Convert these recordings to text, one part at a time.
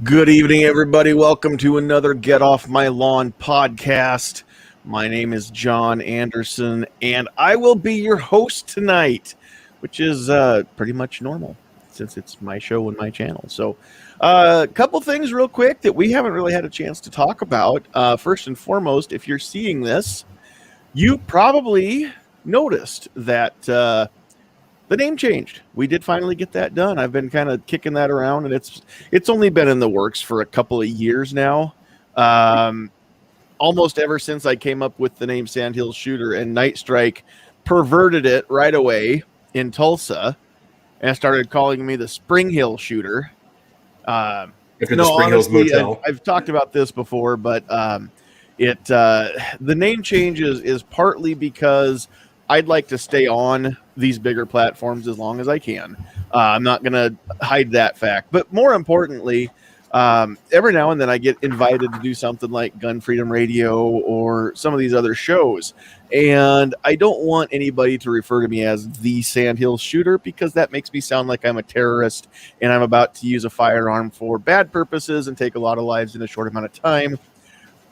Good evening, everybody. Welcome to another Get Off My Lawn podcast. My name is John Anderson, and I will be your host tonight, which is pretty much normal since it's my show and my channel. So, a couple things real quick that we haven't really had a chance to talk about. First and foremost, if you're seeing this, you probably noticed that the name changed. We did finally get that done. I've been kind of kicking that around, and it's only been in the works for a couple of years now. Almost ever since I came up with the name Sandhills Shooter, and Night Strike perverted it right away in Tulsa and started calling me the Spring Hill Shooter. After the Spring Hills Motel. I've talked about this before, but the name change is partly because I'd like to stay on these bigger platforms as long as I can. I'm not going to hide that fact. But more importantly, every now and then I get invited to do something like Gun Freedom Radio or some of these other shows. And I don't want anybody to refer to me as the Sandhills Shooter because that makes me sound like I'm a terrorist and I'm about to use a firearm for bad purposes and take a lot of lives in a short amount of time.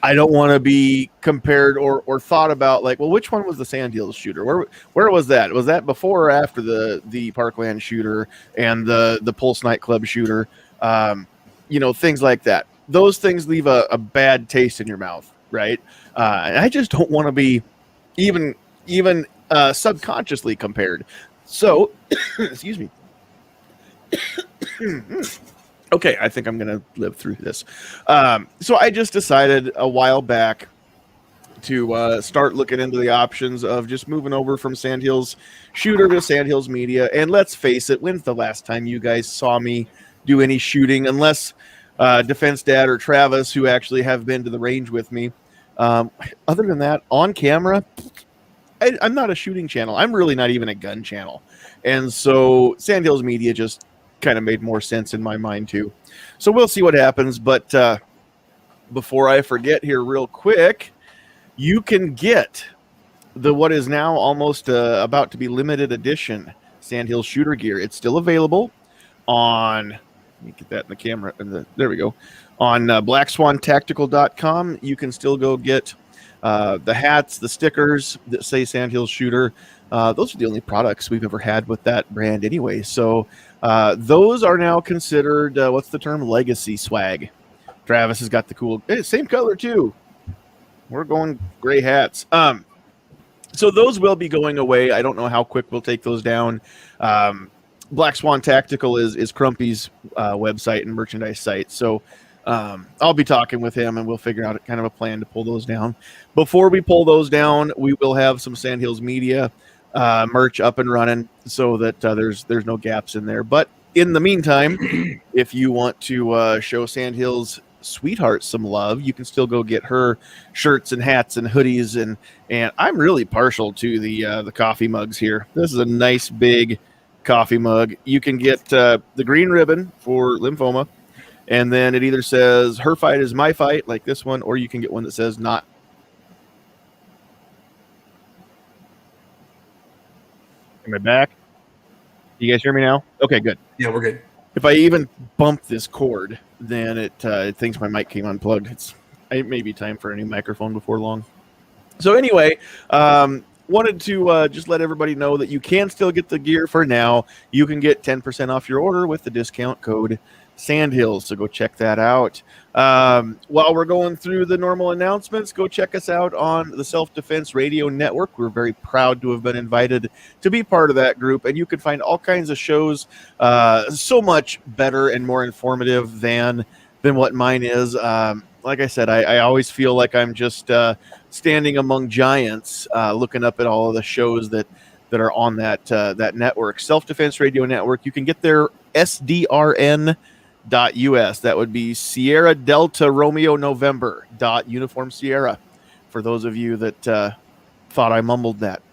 I don't want to be compared or thought about like, well, which one was the Sandhills Shooter? Where was that? Was that before or after the Parkland Shooter and the Pulse nightclub shooter? Things like that. Those things leave a bad taste in your mouth, right? And I just don't want to be even subconsciously compared. So, excuse me. Okay, I think I'm going to live through this. So I just decided a while back to start looking into the options of just moving over from Sandhills Shooter to Sandhills Media. And let's face it, when's the last time you guys saw me do any shooting? Unless Defense Dad or Travis, who actually have been to the range with me. Other than that, on camera, I'm not a shooting channel. I'm really not even a gun channel. And so Sandhills Media just kind of made more sense in my mind too. So we'll see what happens. But before I forget here real quick, you can get what is now almost about to be limited edition Sandhills shooter gear. It's still available on, let me get that in the camera. There we go. On blackswantactical.com. You can still go get the hats, the stickers that say Sandhills Shooter. Those are the only products we've ever had with that brand anyway. So those are now considered, what's the term? Legacy swag. Travis has got the cool, same color too. We're going gray hats. So those will be going away. I don't know how quick we'll take those down. Black Swan Tactical is Crumpy's website and merchandise site. So I'll be talking with him and we'll figure out kind of a plan to pull those down. Before we pull those down, we will have some Sandhills Media merch up and running so that there's no gaps in there. But in the meantime, if you want to show Sandhills Sweetheart some love, you can still go get her shirts and hats and hoodies, and I'm really partial to the coffee mugs here. This is a nice big coffee mug. You can get the green ribbon for lymphoma, and then it either says "Her fight is my fight," like this one, or you can get one that says "Not." Am I back? You guys hear me now? Okay, good. Yeah, we're good. If I even bump this cord, then it thinks my mic came unplugged. It may be time for a new microphone before long. So anyway, wanted to just let everybody know that you can still get the gear for now. You can get 10% off your order with the discount code Sandhills, so go check that out. While we're going through the normal announcements, go check us out on the Self-Defense Radio Network. We're very proud to have been invited to be part of that group, and you can find all kinds of shows so much better and more informative than what mine is. Like I said, I always feel like I'm just standing among giants, looking up at all of the shows that are on that network. Self-Defense Radio Network. You can get their SDRN.us. That would be Sierra Delta Romeo November Uniform Sierra, for those of you that thought I mumbled that.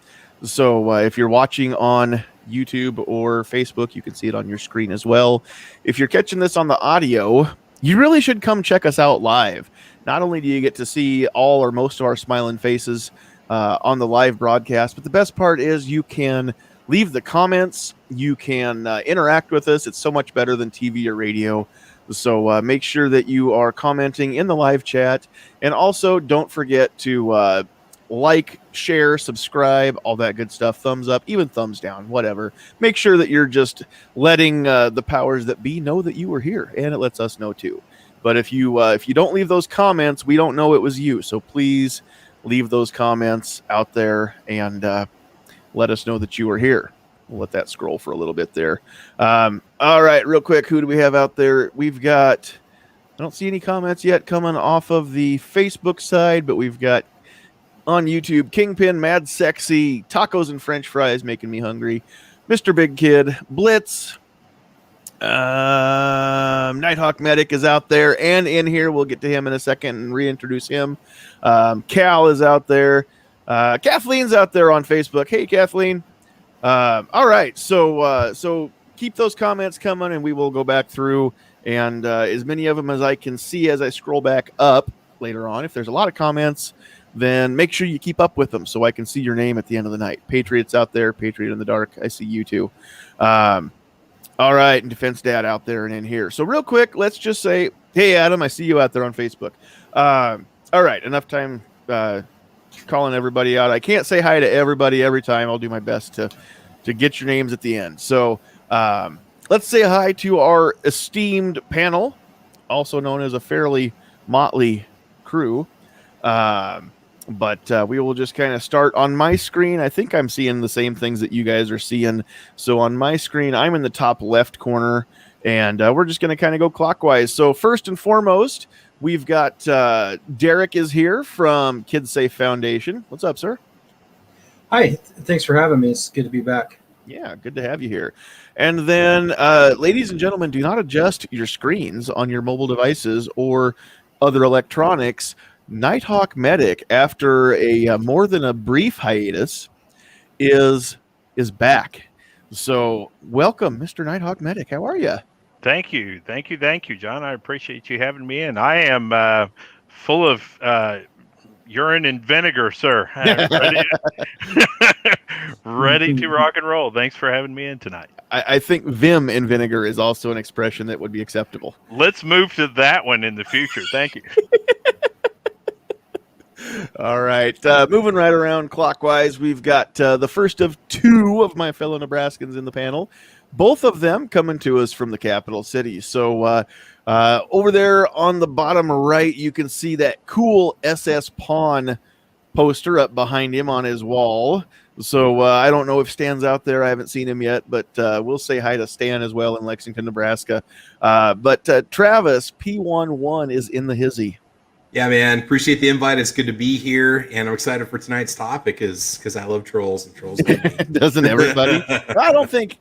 So if you're watching on YouTube or Facebook, you can see it on your screen as well. If you're catching this on the audio, you really should come check us out live. Not only do you get to see all or most of our smiling faces on the live broadcast, but the best part is you can leave the comments. You can interact with us. It's so much better than TV or radio. So make sure that you are commenting in the live chat. And also don't forget to like, share, subscribe, all that good stuff. Thumbs up, even thumbs down, whatever. Make sure that you're just letting the powers that be know that you were here, and it lets us know too. But if you don't leave those comments, we don't know it was you. So please leave those comments out there and let us know that you were here. We'll let that scroll for a little bit there. All right, real quick, who do we have out there? We've got, I don't see any comments yet coming off of the Facebook side, but we've got on YouTube, Kingpin, Mad Sexy, Tacos and French Fries making me hungry, Mr. Big Kid, Blitz, Nighthawk Medic is out there and in here. We'll get to him in a second and reintroduce him. Cal is out there. Kathleen's out there on Facebook. Hey, Kathleen. All right, so keep those comments coming, and we will go back through and as many of them as I can see as I scroll back up later on. If there's a lot of comments, then make sure you keep up with them so I can see your name at the end of the night. Patriots out there, Patriot in the Dark, I see you too. All right, and Defense Dad out there and in here. So real quick, let's just say, hey, Adam, I see you out there on Facebook. All right, enough time calling everybody out. I can't say hi to everybody every time. I'll do my best to get your names at the end. So let's say hi to our esteemed panel, also known as a fairly motley crew. But we will just kind of start on my screen. I think I'm seeing the same things that you guys are seeing. So on my screen, I'm in the top left corner, and we're just going to kind of go clockwise. So first and foremost, we've got Derek is here from Kids Safe Foundation. What's up, sir? Hi, thanks for having me. It's good to be back. Yeah, good to have you here. And then, ladies and gentlemen, do not adjust your screens on your mobile devices or other electronics. Nighthawk Medic, after a more than a brief hiatus, is back. So welcome, Mr. Nighthawk Medic. How are you? Thank you, John. I appreciate you having me in. I am full of urine and vinegar, sir. Ready to rock and roll. Thanks for having me in tonight. I think vim and vinegar is also an expression that would be acceptable. Let's move to that one in the future. Thank you. All right. Moving right around clockwise, we've got the first of two of my fellow Nebraskans in the panel, both of them coming to us from the capital city. So over there on the bottom right, you can see that cool SS Pawn poster up behind him on his wall. So I don't know if Stan's out there. I haven't seen him yet, but we'll say hi to Stan as well in Lexington, Nebraska. But Travis, P11 is in the hizzy. Yeah, man. Appreciate the invite. It's good to be here, and I'm excited for tonight's topic because I love trolls and trolls. Doesn't everybody? I don't think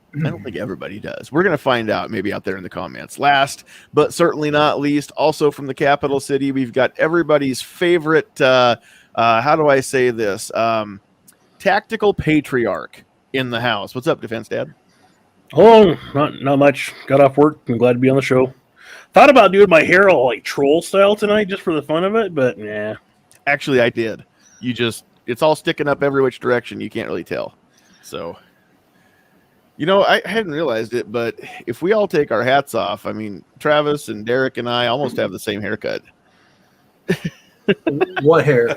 everybody does. We're gonna find out maybe out there in the comments. Last but certainly not least, also from the capital city, we've got everybody's favorite. How do I say this? Tactical patriarch in the house. What's up, Defense Dad? Oh, not much. Got off work. I'm glad to be on the show. Thought about doing my hair all like troll style tonight just for the fun of it, but yeah. Actually, I did. It's all sticking up every which direction. You can't really tell. So, I hadn't realized it, but if we all take our hats off, I mean, Travis and Derek and I almost have the same haircut. What hair?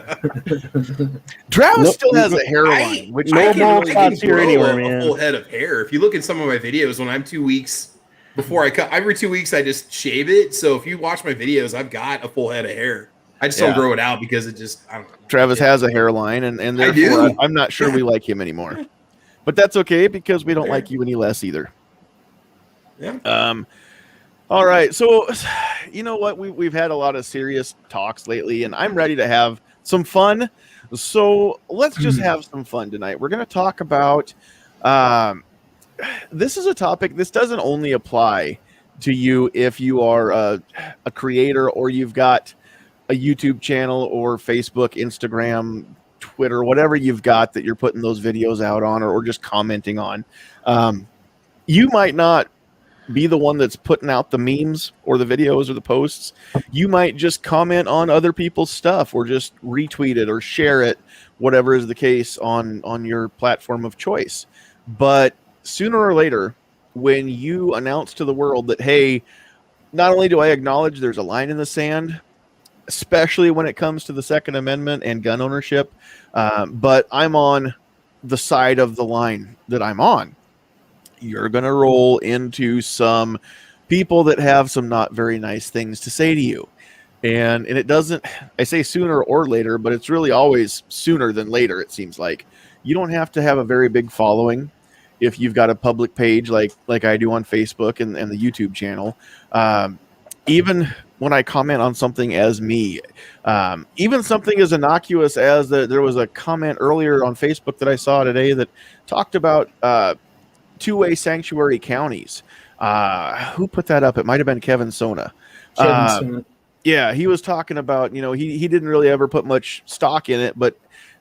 Travis still has a hairline, which no bald spots here anywhere, man. A full head of hair. If you look at some of my videos, when I'm 2 weeks before I cut, every 2 weeks I just shave it. So if you watch my videos, I've got a full head of hair. I just don't grow it out because it just, I don't know. Travis has a hairline, and therefore I'm not sure we like him anymore. But that's okay because we don't like you any less either. Yeah. All right. So, you know what? We've had a lot of serious talks lately, and I'm ready to have some fun. So let's just have some fun tonight. We're going to talk about this is a topic. This doesn't only apply to you if you are a creator or you've got a YouTube channel or Facebook, Instagram, Twitter, whatever you've got that you're putting those videos out on or just commenting on. You might not be the one that's putting out the memes or the videos or the posts. You might just comment on other people's stuff or just retweet it or share it, whatever is the case on your platform of choice. But sooner or later, when you announce to the world that, hey, not only do I acknowledge there's a line in the sand, especially when it comes to the Second Amendment and gun ownership, but I'm on the side of the line that I'm on. You're going to roll into some people that have some not very nice things to say to you. And it doesn't, I say sooner or later, but it's really always sooner than later, it seems like. You don't have to have a very big following if you've got a public page like I do on Facebook and the YouTube channel. Even when I comment on something as me, even something as innocuous as there was a comment earlier on Facebook that I saw today that talked about two-way sanctuary counties. Who put that up? It might have been Kevin Sona. Yeah, he was talking about, he didn't really ever put much stock in it, but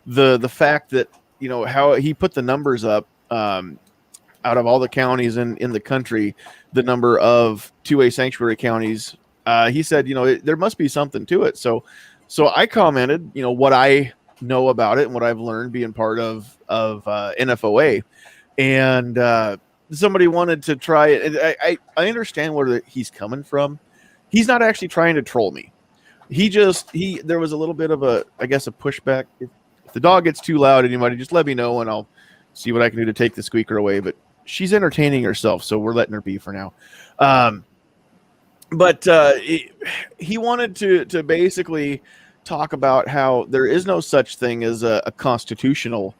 the fact that, how he put the numbers up, out of all the counties in the country, the number of two-way sanctuary counties, he said, there must be something to it. So I commented, what I know about it and what I've learned being part of NFOA. And somebody wanted to try it. And I understand where he's coming from. He's not actually trying to troll me. There was a little bit of a pushback. If the dog gets too loud, anybody just let me know and I'll see what I can do to take the squeaker away. But she's entertaining herself, so we're letting her be for now. But he wanted to basically talk about how there is no such thing as a constitutional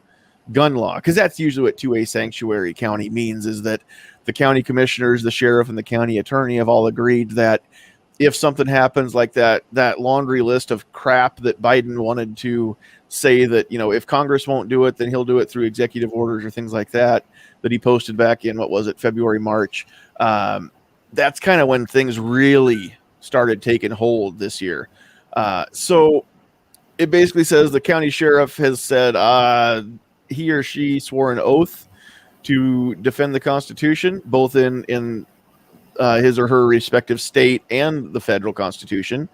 gun law, because that's usually what two-way sanctuary county means, is that the county commissioners, the sheriff, and the county attorney have all agreed that if something happens like that laundry list of crap that Biden wanted to say that, if Congress won't do it, then he'll do it through executive orders or things like that he posted back in, February, March. That's kind of when things really started taking hold this year. So it basically says the county sheriff has said he or she swore an oath to defend the Constitution, both in his or her respective state and the federal Constitution.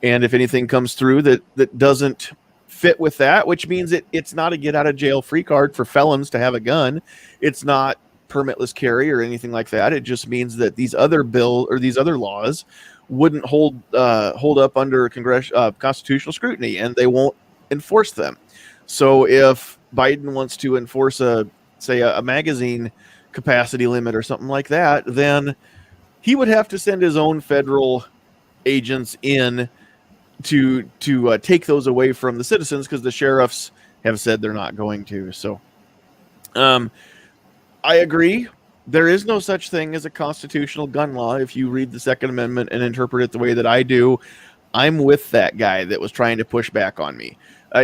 And if anything comes through that doesn't fit with that, which means it's not a get out of jail free card for felons to have a gun. It's not permitless carry or anything like that. It just means that these other laws wouldn't hold up under constitutional scrutiny, and they won't enforce them. So if Biden wants to enforce a magazine capacity limit or something like that, then he would have to send his own federal agents in to take those away from the citizens, because the sheriffs have said they're not going to. So I agree. There is no such thing as a constitutional gun law. If you read the Second Amendment and interpret it the way that I do, I'm with that guy that was trying to push back on me.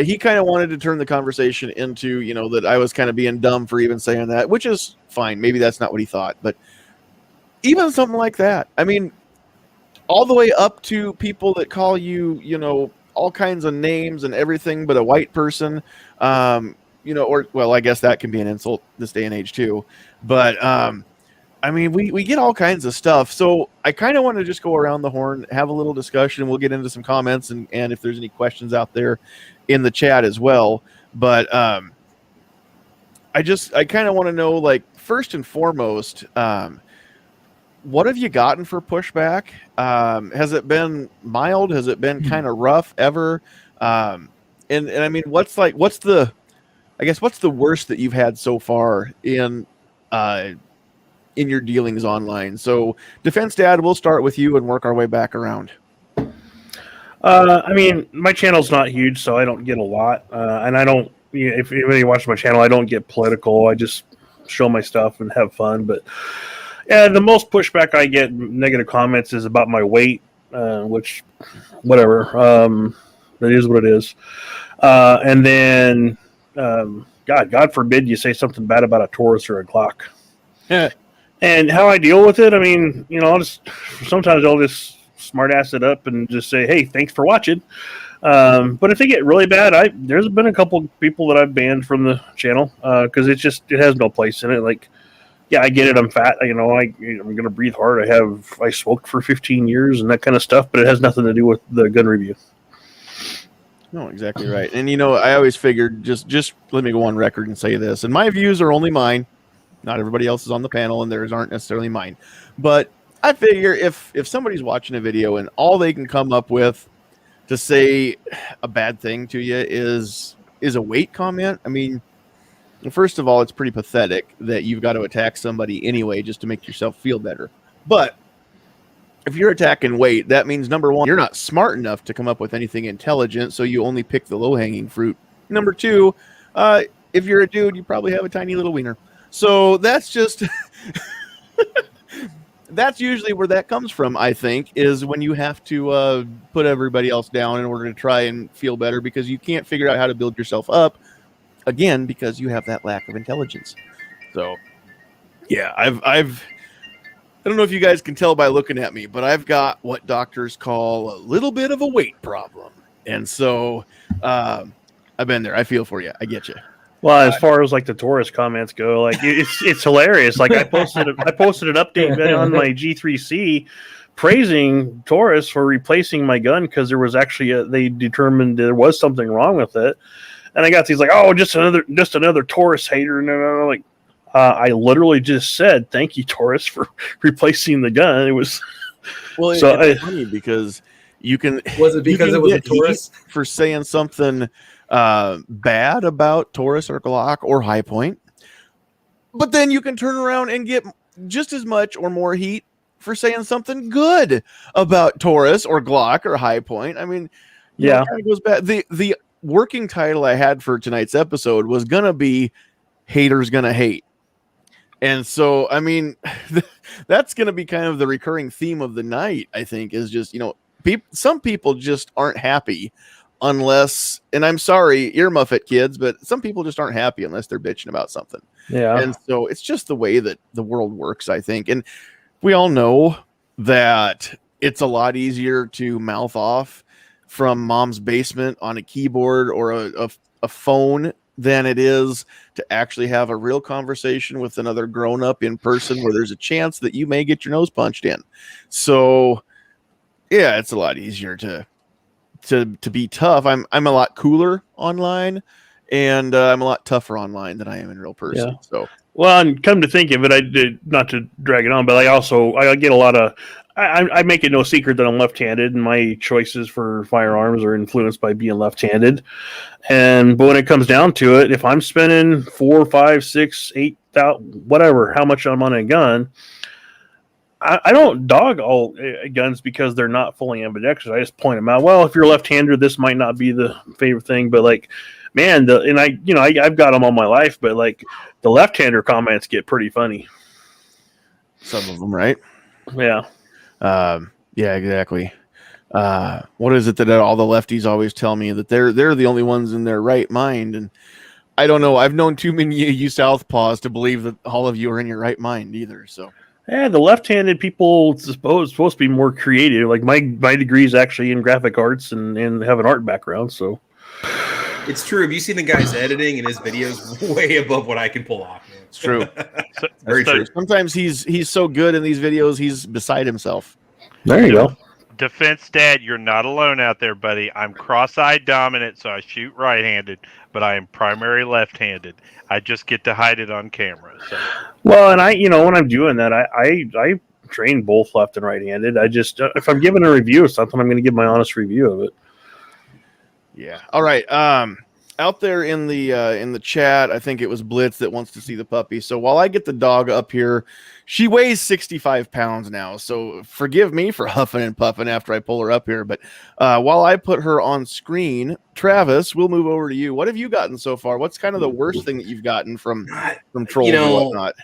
He kind of wanted to turn the conversation into, that I was kind of being dumb for even saying that, which is fine. Maybe that's not what he thought, but even something like that. I mean, all the way up to people that call you, all kinds of names and everything but a white person, I guess that can be an insult this day and age too. But, I mean, we get all kinds of stuff. So I kind of want to just go around the horn, have a little discussion. We'll get into some comments and if there's any questions out there in the chat as well. But I kind of want to know, first and foremost, what have you gotten for pushback? Has it been mild? Has it been kind of rough ever? And I mean, what's the worst that you've had so far in your dealings online? So Defense Dad, we'll start with you and work our way back around. I mean, my channel's not huge, so I don't get a lot. And I don't, if anybody watches my channel, I don't get political. I just show my stuff and have fun. But yeah, the most pushback I get, negative comments, is about my weight, which, whatever. That is what it is. And then, God forbid you say something bad about a Taurus or a Glock. Yeah. And how I deal with it, I mean, sometimes I'll just smartass it up and just say, hey, thanks for watching. But if they get really bad, there's been a couple people that I've banned from the channel because it has no place in it. Yeah, I get it. I'm fat. I'm going to breathe hard. I smoked for 15 years and that kind of stuff, but it has nothing to do with the gun review. No, exactly right. And, I always figured, just let me go on record and say this. And my views are only mine. Not everybody else is on the panel, and theirs aren't necessarily mine. But I figure if somebody's watching a video and all they can come up with to say a bad thing to you is a weight comment, I mean, first of all, it's pretty pathetic that you've got to attack somebody anyway just to make yourself feel better. But if you're attacking weight, that means number one, you're not smart enough to come up with anything intelligent, so you only pick the low-hanging fruit. Number two, if you're a dude, you probably have a tiny little wiener. So that's just that's usually where that comes from, I think, is when you have to put everybody else down in order to try and feel better because you can't figure out how to build yourself up, again, because you have that lack of intelligence. So, yeah, I don't know if you guys can tell by looking at me, but I've got what doctors call a little bit of a weight problem. And so I've been there. I feel for you. I get you. Well, as far as like the Taurus comments go, like it's hilarious. Like I posted an update video on my G3C praising Taurus for replacing my gun because there was actually they determined there was something wrong with it, and I got these like, oh, just another Taurus hater, and I'm like, I literally just said thank you, Taurus, for replacing the gun. It was well, so it's funny because you can Was it because it was a Taurus for saying something bad about Taurus or Glock or High Point, but then you can turn around and get just as much or more heat for saying something good about Taurus or Glock or High Point. I mean, yeah, it kind of goes back. The working title I had for tonight's episode was gonna be "Haters Gonna Hate," and so I mean, that's gonna be kind of the recurring theme of the night. I think is just some people just aren't happy unless, and I'm sorry, earmuff it, kids, but some people just aren't happy unless they're bitching about something. yeah. And so it's just the way that the world works, I think. And we all know that it's a lot easier to mouth off from mom's basement on a keyboard or a phone than it is to actually have a real conversation with another grown-up in person where there's a chance that you may get your nose punched in. So yeah, it's a lot easier to be tough. I'm a lot cooler online, and I'm a lot tougher online than I am in real person. Yeah. So, well, and come to think of it, I did not to drag it on, but I get a lot of. I make it no secret that I'm left-handed, and my choices for firearms are influenced by being left-handed. But when it comes down to it, if I'm spending 4, 5, 6, 8,000, whatever, how much I'm on a gun, I don't dog all guns because they're not fully ambidextrous. I just point them out. Well, if you're left-hander, this might not be the favorite thing, but like, man, I've got them all my life, but like the left-hander comments get pretty funny. some of them, right? Yeah. Yeah, exactly. What is it that all the lefties always tell me that they're the only ones in their right mind? And I don't know. I've known too many of you Southpaws to believe that all of you are in your right mind either. So. Yeah, the left-handed people supposed to be more creative. Like my degree is actually in graphic arts and have an art background. So It's true. Have you seen the guy's editing and his videos way above what I can pull off? Man. It's true. Very true. Sometimes he's so good in these videos, he's beside himself. there you go. Defense Dad, you're not alone out there, buddy. I'm cross-eyed dominant, so I shoot right-handed, but I am primary left-handed. I just get to hide it on camera. So. Well, and when I'm doing that, I train both left and right-handed. I just if I'm giving a review of something, I'm going to give my honest review of it. Yeah. All right. Out there in the chat, I think it was Blitz that wants to see the puppy. So while I get the dog up here, she weighs 65 pounds now. So forgive me for huffing and puffing after I pull her up here. But while I put her on screen, Travis, we'll move over to you. What have you gotten so far? What's kind of the worst thing that you've gotten from trolls and whatnot?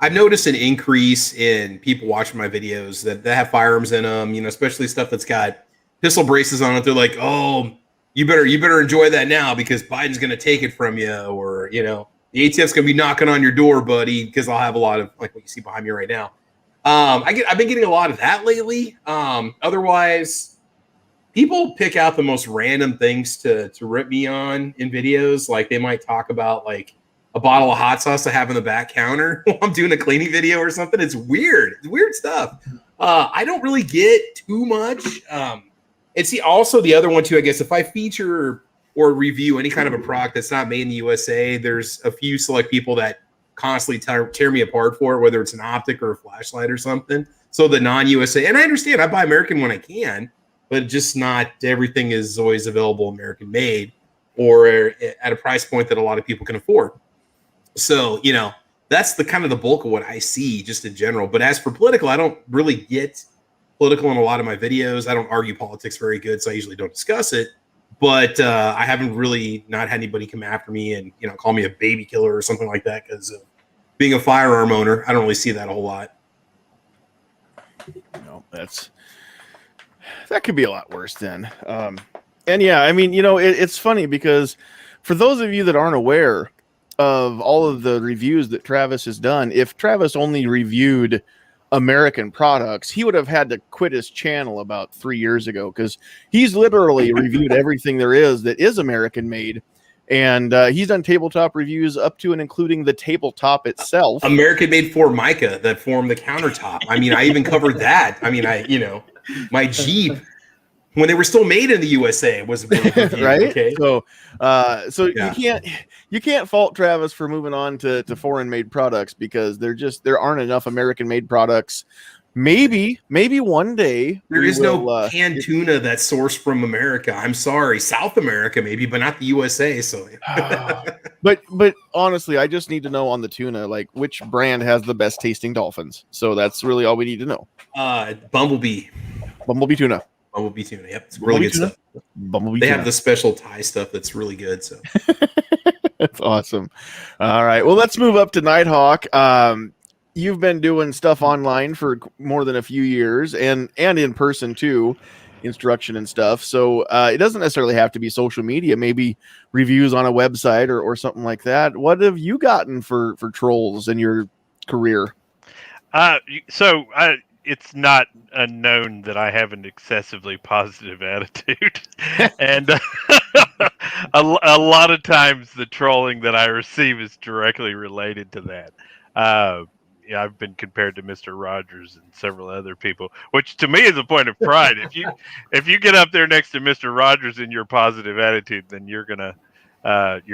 I've noticed an increase in people watching my videos that have firearms in them, especially stuff that's got pistol braces on it. They're like, oh, you better enjoy that now because Biden's going to take it from you, or, the ATF's going to be knocking on your door, buddy, because I'll have a lot of, like what you see behind me right now. I've been getting a lot of that lately. Otherwise, people pick out the most random things to rip me on in videos. Like they might talk about like a bottle of hot sauce I have in the back counter while I'm doing a cleaning video or something. It's weird. It's weird stuff. I don't really get too much. And see, also the other one too, I guess, if I feature or review any kind of a product that's not made in the USA, there's a few select people that constantly tear me apart for it, whether it's an optic or a flashlight or something. So the non-USA, and I understand I buy American when I can, but just not everything is always available American made or at a price point that a lot of people can afford. So, that's the kind of the bulk of what I see just in general. But as for political, I don't really get political in a lot of my videos. I don't argue politics very good, so I usually don't discuss it. But I haven't really not had anybody come after me and call me a baby killer or something like that because of being a firearm owner. I don't really see that a whole lot. No, that could be a lot worse then. And yeah, I mean, it's funny because for those of you that aren't aware of all of the reviews that Travis has done, if Travis only reviewed American products, he would have had to quit his channel about 3 years ago because he's literally reviewed everything there is that is American made. And he's done tabletop reviews up to and including the tabletop itself. American made Formica that formed the countertop. I mean, I even covered that. I mean, my Jeep, when they were still made in the USA, was reviewed, right. Okay? So Yeah. you can't fault Travis for moving on to foreign made products because there aren't enough American made products. Maybe one day There is no canned tuna that's sourced from America. I'm sorry, South America maybe, but not the USA. So, but honestly, I just need to know on the tuna, like which brand has the best tasting dolphins. So that's really all we need to know. Bumblebee tuna. Bumblebee tuna. Yep, it's really good stuff. Bumblebee they tuna. have the special Thai stuff that's really good. So that's awesome. All right, well, let's move up to Nighthawk. You've been doing stuff online for more than a few years and in person too, instruction and stuff. So it doesn't necessarily have to be social media, maybe reviews on a website or something like that. What have you gotten for trolls in your career? It's not unknown that I have an excessively positive attitude. And a lot of times the trolling that I receive is directly related to that. I've been compared to Mr. Rogers and several other people, which to me is a point of pride. If you get up there next to Mr. Rogers in your positive attitude, then you're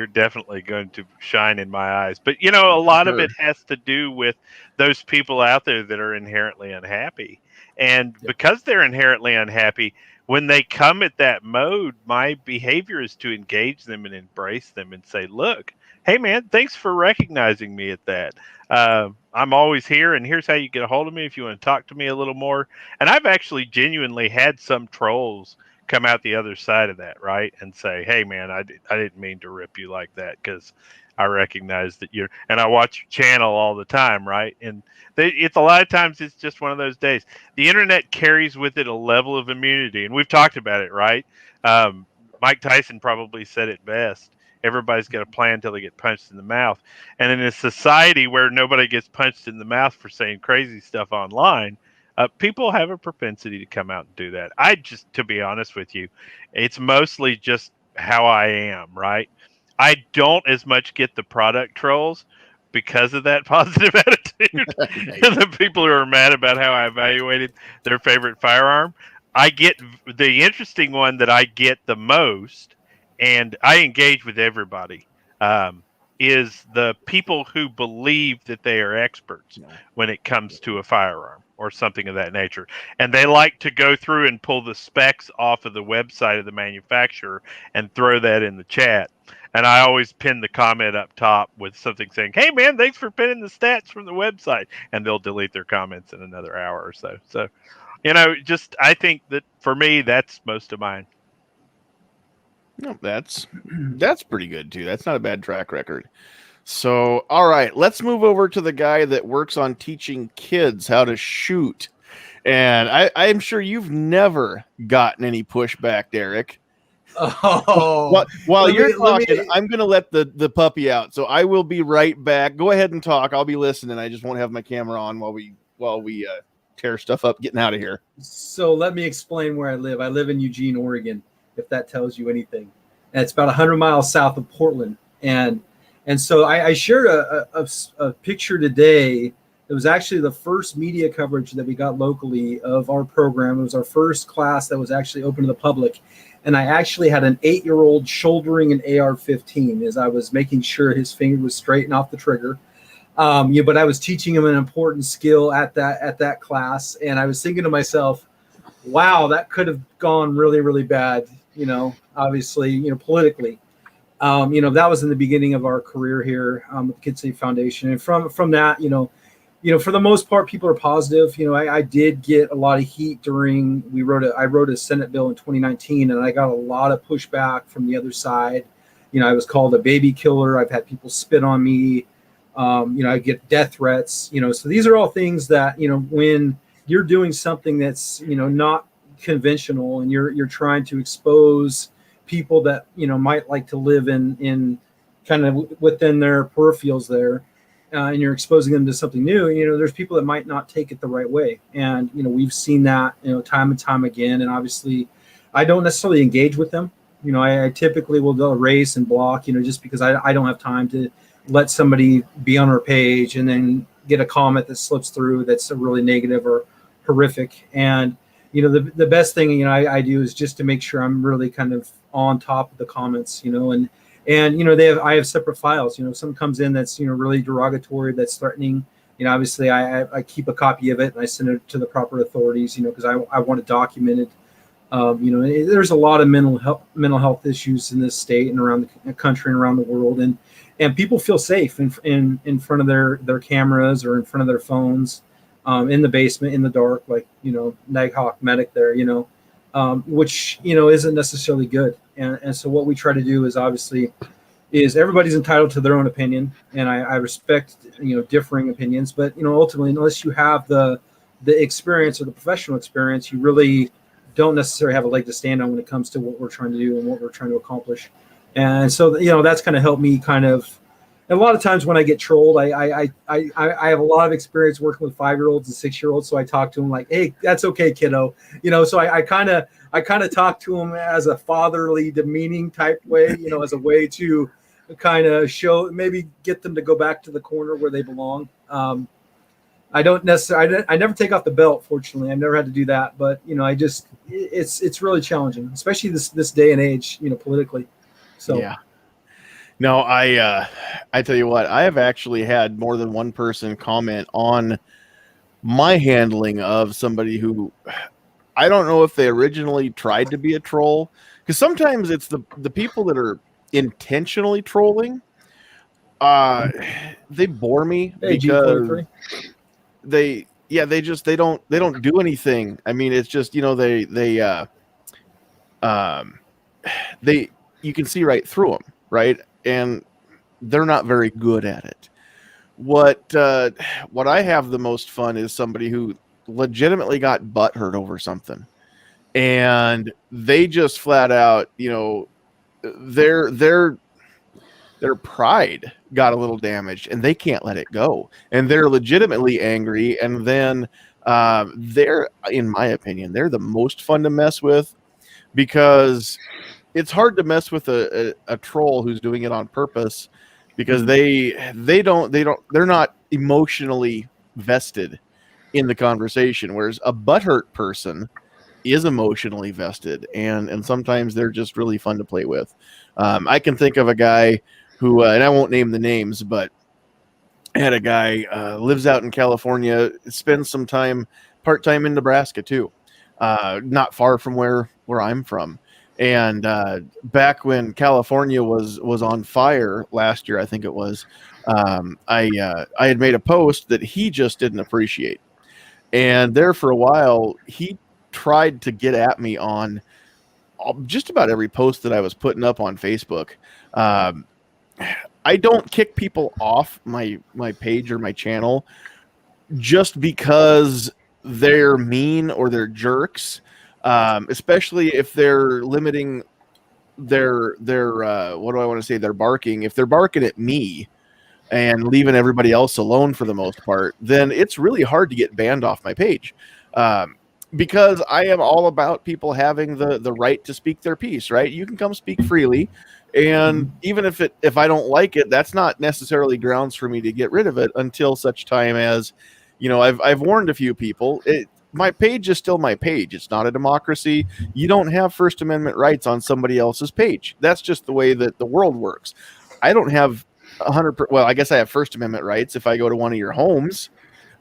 definitely going to shine in my eyes. But a lot of it has to do with those people out there that are inherently unhappy, and because they're inherently unhappy, when they come at that mode, my behavior is to engage them and embrace them and say, "Look, hey man, thanks for recognizing me at that. I'm always here, and here's how you get a hold of me if you want to talk to me a little more." And I've actually genuinely had some trolls come out the other side of that, right, and say, "Hey man, I didn't mean to rip you like that because I recognize that you're," and I watch your channel all the time, right? And it's a lot of times it's just one of those days. The internet carries with it a level of immunity, and we've talked about it, right? Mike Tyson probably said it best. Everybody's got a plan until they get punched in the mouth. And in a society where nobody gets punched in the mouth for saying crazy stuff online, people have a propensity to come out and do that. To be honest with you, it's mostly just how I am, right? I don't as much get the product trolls because of that positive attitude. The people who are mad about how I evaluated their favorite firearm. I get the interesting one that I get the most, and I engage with everybody, is the people who believe that they are experts when it comes to a firearm or something of that nature. And they like to go through and pull the specs off of the website of the manufacturer and throw that in the chat. And I always pin the comment up top with something saying, "Hey man, thanks for pinning the stats from the website." And they'll delete their comments in another hour or so. So, I think that for me, that's most of mine. No, that's pretty good too. That's not a bad track record. So, all right, let's move over to the guy that works on teaching kids how to shoot. And I'm sure you've never gotten any pushback, Derek. Oh, While you're talking, I'm going to let the puppy out. So I will be right back. Go ahead and talk. I'll be listening. I just won't have my camera on while we tear stuff up getting out of here. So let me explain where I live. I live in Eugene, Oregon, if that tells you anything. And it's about 100 miles south of Portland. And so I shared a picture today. It was actually the first media coverage that we got locally of our program. It was our first class that was actually open to the public. And I actually had an 8-year-old shouldering an AR-15 as I was making sure his finger was straight and off the trigger. But I was teaching them an important skill at that class, and I was thinking to myself, wow, that could have gone really, really bad. Obviously, politically. That was in the beginning of our career here with the Kid Safe Foundation, and from that, for the most part, people are positive. I did get a lot of heat during I wrote a Senate bill in 2019, and I got a lot of pushback from the other side. I was called a baby killer. I've had people spit on me. I get death threats. So these are all things that when you're doing something that's not conventional, and you're trying to expose people that might like to live in kind of within their peripherals there, and you're exposing them to something new. There's people that might not take it the right way, and we've seen that time and time again. And obviously, I don't necessarily engage with them. I typically will go erase and block, just because I don't have time to let somebody be on our page and then get a comment that slips through that's a really negative or horrific. And the best thing I do is just to make sure I'm really kind of on top of the comments, and I have separate files. If something comes in that's really derogatory, that's threatening, obviously I keep a copy of it and I send it to the proper authorities, because I want it documented. There's a lot of mental health issues in this state and around the country and around the world, and people feel safe in front of their cameras or in front of their phones, in the basement, in the dark, like Nighthawk Medic there, which isn't necessarily good. And so what we try to do is obviously everybody's entitled to their own opinion, and I respect differing opinions, but ultimately, unless you have the experience or the professional experience, you really don't necessarily have a leg to stand on when it comes to what we're trying to do and what we're trying to accomplish. And so that's kind of helped me kind of. And a lot of times when I get trolled, I have a lot of experience working with 5-year-olds and 6-year-olds, so I talk to them like, "Hey, that's okay, kiddo," So I kind of talk to them as a fatherly, demeaning type way, as a way to kind of show, maybe get them to go back to the corner where they belong. I don't necessarily, I never take off the belt. Fortunately, I've never had to do that, but it's really challenging, especially this day and age, politically. So yeah. No, I tell you what, I have actually had more than one person comment on my handling of somebody who, I don't know if they originally tried to be a troll, because sometimes it's the people that are intentionally trolling. They bore me because they don't do anything. I mean, it's just they you can see right through them, right? And they're not very good at it. What I have the most fun is somebody who legitimately got butthurt over something, and they just flat out, their pride got a little damaged, and they can't let it go, and they're legitimately angry. And then they're, in my opinion, they're the most fun to mess with, because it's hard to mess with a troll who's doing it on purpose, because they're not emotionally vested in the conversation, whereas a butthurt person is emotionally vested, and sometimes they're just really fun to play with. I can think of a guy who, and I won't name the names, but I had a guy lives out in California, spends some time part-time in Nebraska too, not far from where I'm from. And back when California was on fire last year, I think it was, I had made a post that he just didn't appreciate. And there for a while, he tried to get at me on just about every post that I was putting up on Facebook. I don't kick people off my page or my channel just because they're mean or they're jerks. Especially if they're limiting their what do I want to say? Their barking. If they're barking at me and leaving everybody else alone for the most part, then it's really hard to get banned off my page. Because I am all about people having the right to speak their piece, right? You can come speak freely, and even if I don't like it, that's not necessarily grounds for me to get rid of it until such time as, I've warned a few people. My page is still my page. It's not a democracy. You don't have First Amendment rights on somebody else's page. That's just the way that the world works. I don't have 100%. Well, I guess I have First Amendment rights if I go to one of your homes,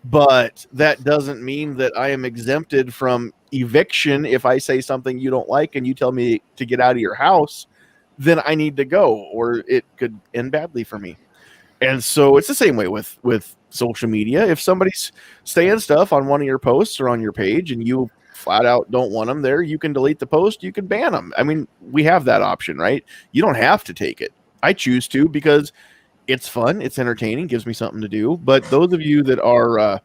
but that doesn't mean that I am exempted from eviction. If I say something you don't like and you tell me to get out of your house, then I need to go, or it could end badly for me. And so it's the same way with social media. If somebody's saying stuff on one of your posts or on your page and you flat out don't want them there, you can delete the post, you can ban them. I mean, we have that option, right? You don't have to take it. I choose to because it's fun, it's entertaining, gives me something to do. But those of you that are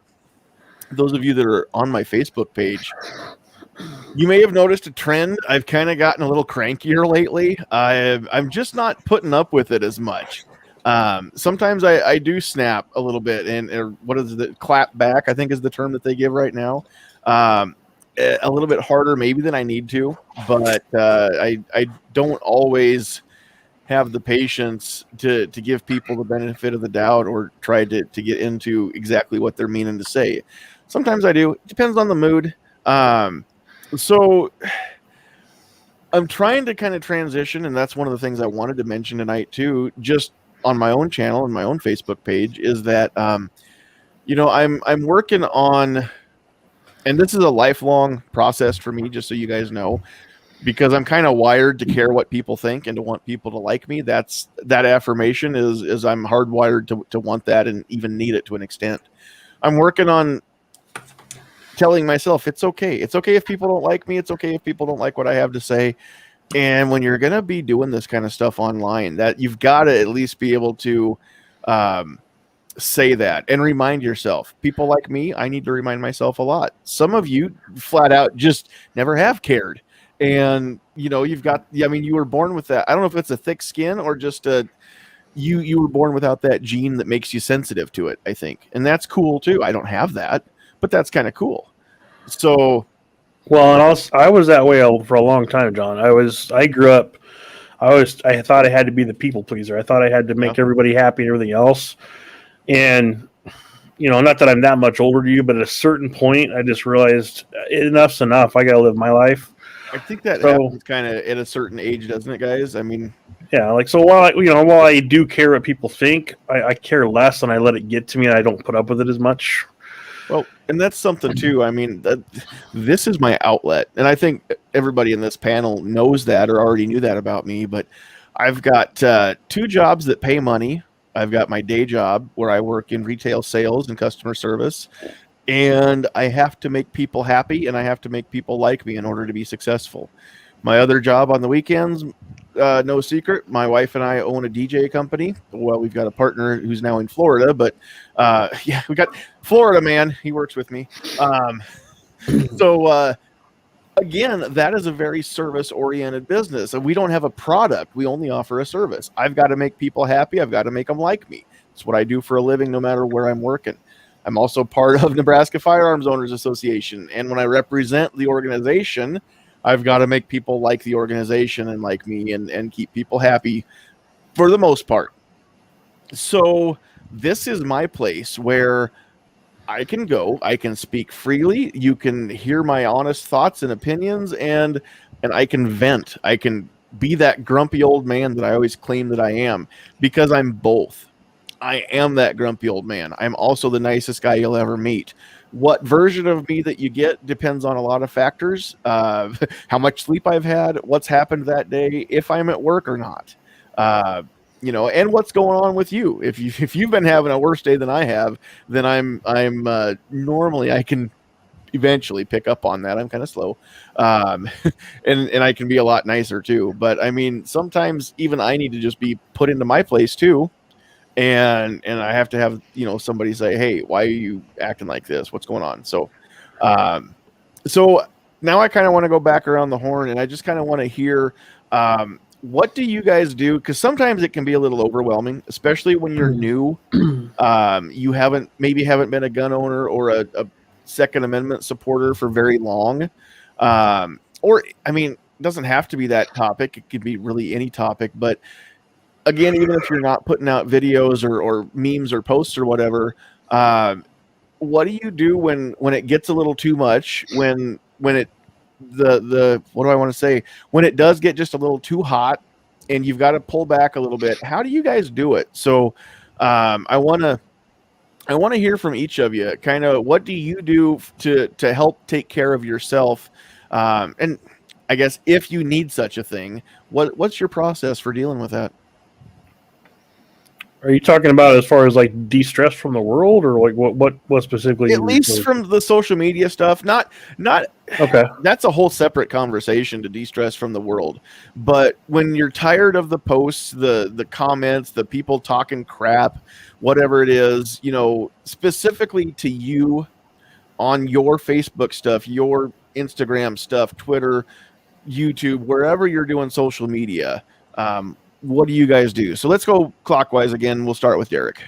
on my Facebook page, you may have noticed a trend. I've kind of gotten a little crankier lately. I'm just not putting up with it as much. Sometimes I do snap a little bit, and what is the clap back, I think is the term that they give right now. A little bit harder maybe than I need to, but I don't always have the patience to give people the benefit of the doubt or try to get into exactly what they're meaning to say. Sometimes I do. It depends on the mood. So I'm trying to kind of transition, and that's one of the things I wanted to mention tonight too, just on my own channel and my own Facebook page, is that I'm working on, and this is a lifelong process for me, just so you guys know, because I'm kind of wired to care what people think and to want people to like me. That affirmation is I'm hardwired to want that and even need it to an extent. I'm working on telling myself it's okay. It's okay if people don't like me. It's okay if people don't like what I have to say. And when you're going to be doing this kind of stuff online, that you've got to at least be able to say that and remind yourself, people like me, I need to remind myself a lot. Some of you flat out just never have cared. And, you've got, you were born with that. I don't know if it's a thick skin or just you were born without that gene that makes you sensitive to it, I think. And that's cool too. I don't have that, but that's kind of cool. So, well, and I was that way for a long time, John. I grew up, I thought I had to be the people pleaser. I thought I had to make everybody happy and everything else. And, not that I'm that much older than you, but at a certain point, I just realized enough's enough. I got to live my life. I think that happens kind of at a certain age, doesn't it, guys? I mean, yeah, so while I do care what people think, I care less and I let it get to me and I don't put up with it as much. Well, and that's something too. I mean, this is my outlet, and I think everybody in this panel knows that or already knew that about me. But I've got 2 jobs that pay money. I've got my day job where I work in retail sales and customer service, and I have to make people happy and I have to make people like me in order to be successful. My other job on the weekends, no secret, my wife and I own a DJ company. Well, we've got a partner who's now in Florida, but we got Florida man. He works with me. Again, that is a very service-oriented business. And we don't have a product. We only offer a service. I've got to make people happy. I've got to make them like me. It's what I do for a living, no matter where I'm working. I'm also part of Nebraska Firearms Owners Association. And when I represent the organization, I've got to make people like the organization and like me and keep people happy for the most part. So this is my place where I can go, I can speak freely. You can hear my honest thoughts and opinions, and I can vent. I can be that grumpy old man that I always claim that I am, because I'm both. I am that grumpy old man. I'm also the nicest guy you'll ever meet. What version of me that you get depends on a lot of factors. How much sleep I've had, what's happened that day, if I'm at work or not. And what's going on with you. If you've been having a worse day than I have, then I'm normally I can eventually pick up on that. I'm kind of slow, and I can be a lot nicer too. But I mean, sometimes even I need to just be put into my place too, and I have to have somebody say, "Hey, why are you acting like this? What's going on?" So now I kind of want to go back around the horn, and I just kind of want to hear. What do you guys do? Because sometimes it can be a little overwhelming, especially when you're new. You haven't been a gun owner or a Second Amendment supporter for very long. It doesn't have to be that topic. It could be really any topic. But again, even if you're not putting out videos or memes or posts or whatever, what do you do when it gets a little too much? When it what do I want to say? When it does get just a little too hot and you've got to pull back a little bit. How do you guys do it? So I want to hear from each of you. Kind of, what do you do to help take care of yourself? And I guess if you need such a thing, what's your process for dealing with that? Are you talking about as far as like de-stress from the world, or like what specifically? At least from the social media stuff. Not Okay. That's a whole separate conversation to de-stress from the world. But when you're tired of the posts, the comments, the people talking crap, whatever it is, specifically to you on your Facebook stuff, your Instagram stuff, Twitter, YouTube, wherever you're doing social media, what do you guys do? So let's go clockwise again. We'll start with Derek.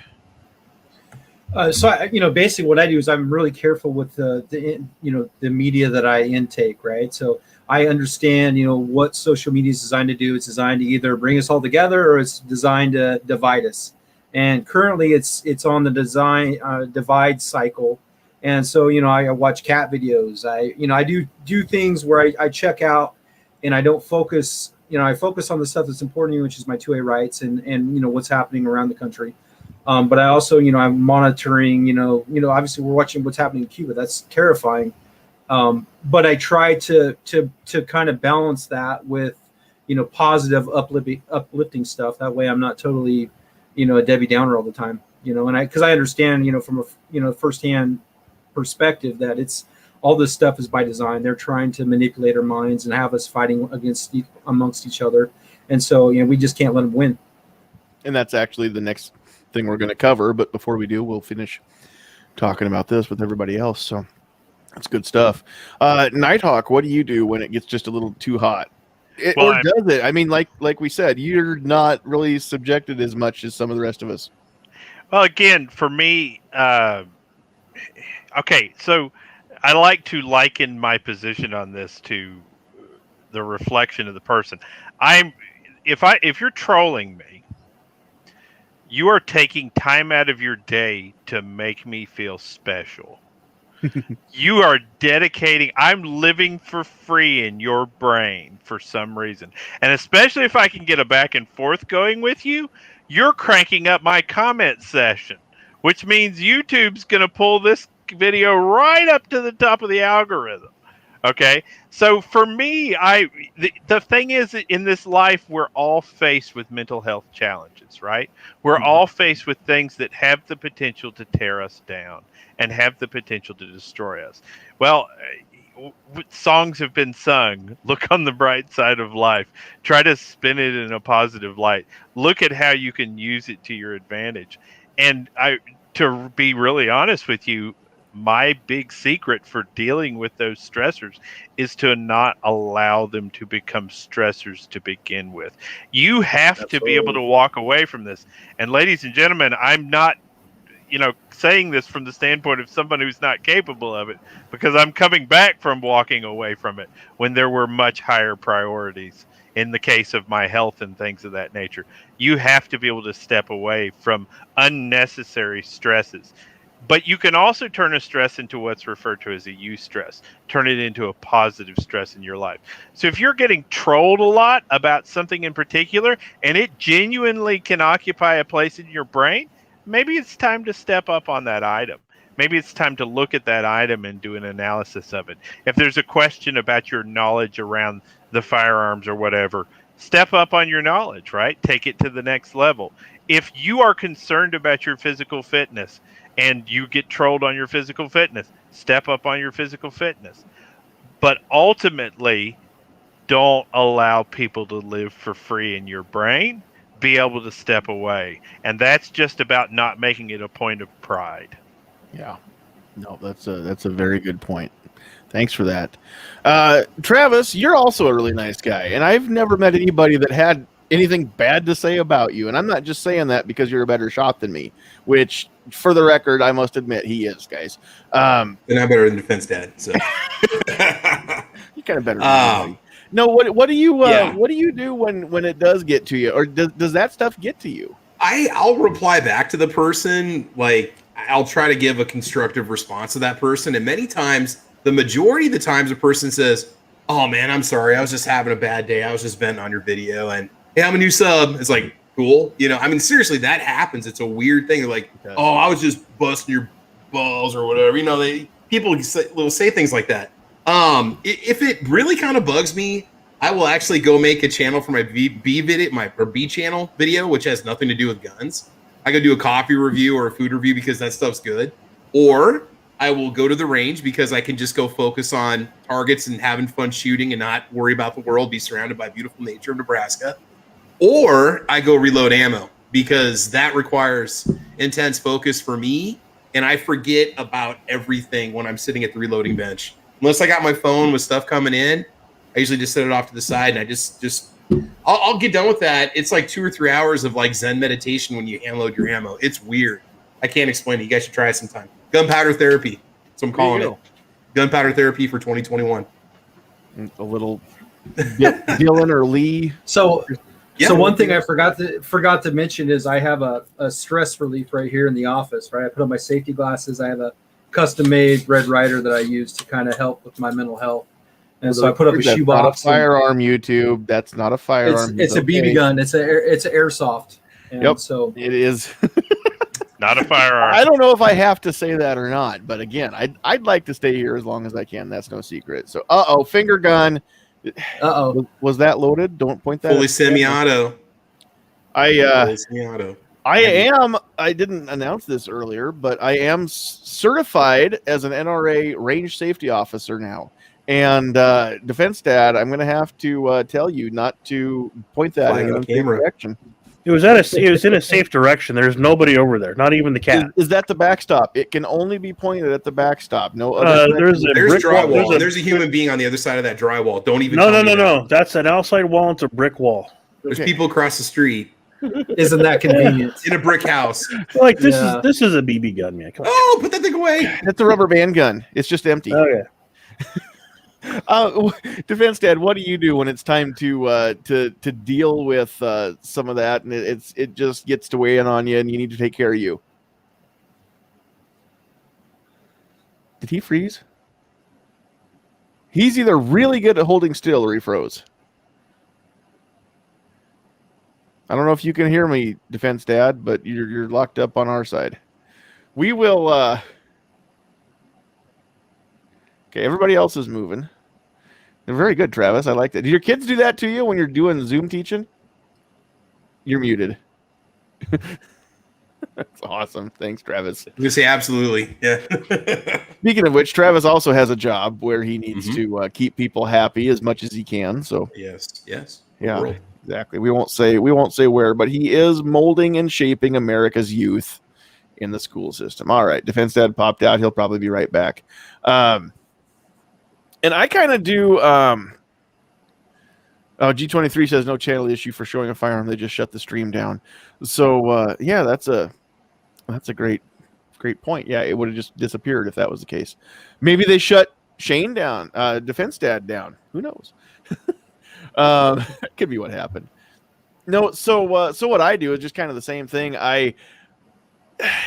Basically what I do is I'm really careful with the media that I intake, right? So I understand, what social media is designed to do. It's designed to either bring us all together or it's designed to divide us. And currently it's on the divide cycle. And so, I watch cat videos. I do things where I check out and I don't focus. I focus on the stuff that's important to me, which is my 2A rights and what's happening around the country. But I also, I'm monitoring, obviously we're watching what's happening in Cuba. That's terrifying. But I try to kind of balance that with, positive uplifting stuff. That way I'm not totally, a Debbie Downer all the time, because I understand, from a firsthand perspective that it's, all this stuff is by design. They're trying to manipulate our minds and have us fighting amongst each other. And so, we just can't let them win. And that's actually the next thing we're going to cover. But before we do, we'll finish talking about this with everybody else. So that's good stuff. Nighthawk, what do you do when it gets just a little too hot? Does it? I mean, like we said, you're not really subjected as much as some of the rest of us. Well, again, for me, okay, so I like to liken my position on this to the reflection of the person. If you're trolling me, you are taking time out of your day to make me feel special. You are dedicating. I'm living for free in your brain for some reason. And especially if I can get a back and forth going with you, you're cranking up my comment session, which means YouTube's going to pull this video right up to the top of the algorithm. Okay, so for me, the thing is, in this life, we're all faced with mental health challenges, right? We're all faced with things that have the potential to tear us down and have the potential to destroy us. Well, songs have been sung. Look on the bright side of life. Try to spin it in a positive light. Look at how you can use it to your advantage. And to be really honest with you, my big secret for dealing with those stressors is to not allow them to become stressors to begin with. You have to be able to walk away from this. And ladies and gentlemen, I'm not, saying this from the standpoint of someone who's not capable of it, because I'm coming back from walking away from it when there were much higher priorities in the case of my health and things of that nature. You have to be able to step away from unnecessary stresses. But you can also turn a stress into what's referred to as a eustress. Turn it into a positive stress in your life. So if you're getting trolled a lot about something in particular, and it genuinely can occupy a place in your brain, maybe it's time to step up on that item. Maybe it's time to look at that item and do an analysis of it. If there's a question about your knowledge around the firearms or whatever, step up on your knowledge, right? Take it to the next level. If you are concerned about your physical fitness, and you get trolled on your physical fitness, step up on your physical fitness. But ultimately, don't allow people to live for free in your brain. Be able to step away. And that's just about not making it a point of pride. Yeah. No, that's a very good point. Thanks for that. Travis, you're also a really nice guy, and I've never met anybody that had anything bad to say about you. And I'm not just saying that because you're a better shot than me, which, for the record, I must admit he is, guys. Then I'm better than Defense Dad. So you're kind of better than anybody. No, what do you do when it does get to you, or does that stuff get to you? I'll reply back to the person. Like, I'll try to give a constructive response to that person, and many times, the majority of the times, a person says, "Oh man, I'm sorry, I was just having a bad day. I was just venting on your video," and hey, I'm a new sub. It's like, cool. You know, I mean, seriously, that happens. It's a weird thing. They're like, oh, I was just busting your balls or whatever. You know, people will say things like that. If it really kind of bugs me, I will actually go make a channel for my B channel video, which has nothing to do with guns. I go do a coffee review or a food review because that stuff's good. Or I will go to the range because I can just go focus on targets and having fun shooting and not worry about the world, be surrounded by beautiful nature of Nebraska. Or I go reload ammo because that requires intense focus for me. And I forget about everything when I'm sitting at the reloading bench. Unless I got my phone with stuff coming in, I usually just set it off to the side and I I'll get done with that. It's like 2 or 3 hours of like Zen meditation when you hand load your ammo. It's weird. I can't explain it. You guys should try it sometime. Gunpowder therapy. That's what I'm calling it. Gunpowder therapy for 2021. A little Dylan or Lee. So Yeah. So one thing I forgot to mention is I have a stress relief right here in the office, right? I put on my safety glasses. I have a custom-made Red Ryder that I use to kind of help with my mental health. And so I put up a That's shoebox. not a firearm, YouTube. That's not a firearm. It's a BB gun. It's an airsoft. And Yep. So It is. Not a firearm. I don't know if I have to say that or not, but again, I'd like to stay here as long as I can. That's no secret. So, finger gun. Was that loaded? Don't point that. Fully semi-auto. I Semi-auto. I didn't announce this earlier, but I am certified as an NRA range safety officer now. And Defense Dad, I'm going to have to tell you not to point that Flying in on a safe camera. direction. It was in a safe direction. There's nobody over there, not even the cat. Is that the backstop? It can only be pointed at the backstop. No other. There's a There's brick wall. drywall. There's a human being on the other side of that drywall. Don't even. No. tell me that. No. That's an outside wall. It's a brick wall. There's Okay. people across the street isn't that convenient? in a brick house. Like this Yeah. is a BB gun, man. Come on. Oh, put that thing away. It's a rubber band gun. It's just empty. Oh yeah. Defense Dad, what do you do when it's time to deal with some of that, and it just gets to weigh in on you, and you need to take care of you? Did he freeze? He's either really good at holding still or he froze. I don't know if you can hear me, Defense Dad, but you're locked up on our side. We will. Okay, everybody else is moving. They're very good, Travis. I like that. Do your kids do that to you when you're doing Zoom teaching? You're muted. That's awesome. Thanks, Travis. I'm gonna say absolutely. Yeah. Speaking of which, Travis also has a job where he needs to keep people happy as much as he can. So Yes. yeah, World. exactly. We won't say where, but he is molding and shaping America's youth in the school system. All right, Defense Dad popped out. He'll probably be right back. And I kind of do. G23 says no channel issue for showing a firearm. They just shut the stream down. So yeah, that's a great point. Yeah, it would have just disappeared if that was the case. Maybe they shut Shane down, Defense Dad down. Who knows? Could be what happened. No, so what I do is just kind of the same thing.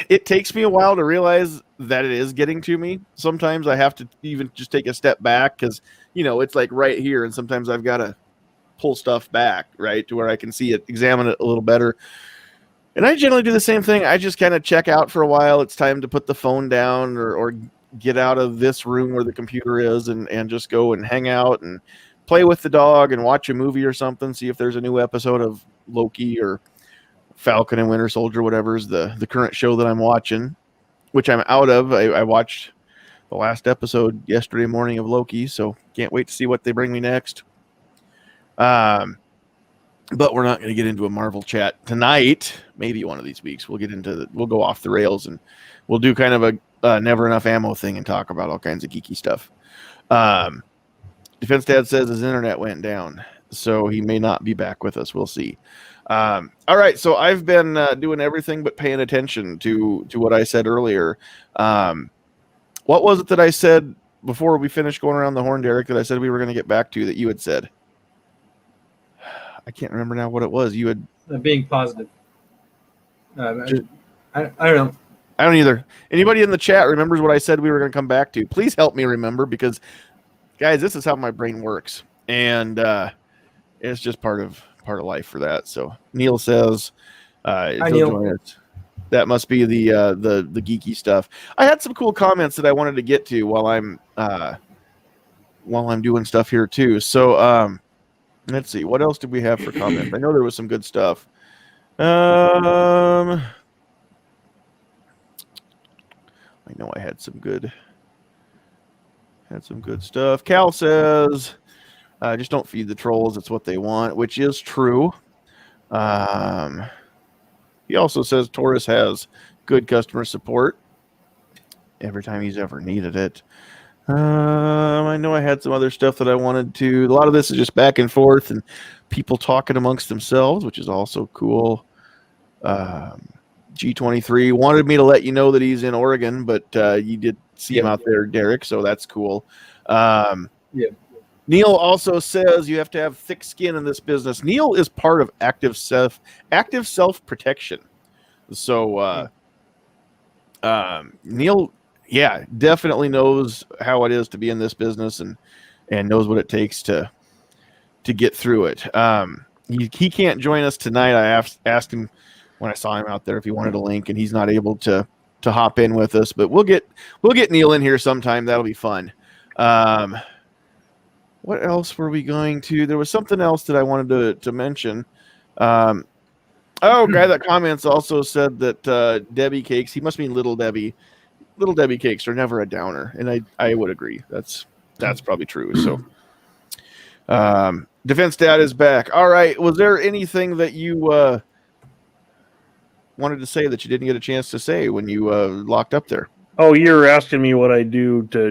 It takes me a while to realize that it is getting to me. Sometimes I have to even just take a step back because, it's like right here. And sometimes I've got to pull stuff back, right, to where I can see it, examine it a little better. And I generally do the same thing. I just kind of check out for a while. It's time to put the phone down or get out of this room where the computer is and just go and hang out and play with the dog and watch a movie or something, see if there's a new episode of Loki or Falcon and Winter Soldier, whatever is the current show that I'm watching, which I'm out of. I watched the last episode yesterday morning of Loki, so can't wait to see what they bring me next. But we're not going to get into a Marvel chat tonight. Maybe one of these weeks we'll go off the rails and we'll do kind of a never enough ammo thing and talk about all kinds of geeky stuff. Defense Dad says his internet went down, so he may not be back with us. We'll see. All right, so I've been doing everything but paying attention to what I said earlier. What was it that I said before we finished going around the horn, Derek, that I said we were going to get back to that you had said? I can't remember now what it was. You had being positive. I don't know. I don't either. Anybody in the chat remembers what I said we were going to come back to? Please help me remember because, guys, this is how my brain works, and it's just part of part of life for that. So Neil says he'll Neil. join us. That must be the geeky stuff. I had some cool comments that I wanted to get to while I'm doing stuff here too. So let's see, what else did we have for comments? I know there was some good stuff. I know I had some good stuff. Cal says, just don't feed the trolls. It's what they want, which is true. He also says Taurus has good customer support every time he's ever needed it. I know I had some other stuff that I wanted to. A lot of this is just back and forth and people talking amongst themselves, which is also cool. G23 wanted me to let you know that he's in Oregon, but you did see him out there, Derek, so that's cool. Neil also says you have to have thick skin in this business. Neil is part of active self protection. So Neil, yeah, definitely knows how it is to be in this business and knows what it takes to get through it. He can't join us tonight. I asked him when I saw him out there if he wanted a link, and he's not able to hop in with us. But we'll get Neil in here sometime. That'll be fun. What else were we going to? There was something else that I wanted to mention. Guy that comments also said that Debbie cakes. He must mean Little Debbie. Little Debbie cakes are never a downer, and I would agree. That's probably true. So, Defense Dad is back. All right. Was there anything that you wanted to say that you didn't get a chance to say when you locked up there? Oh, you're asking me what I do to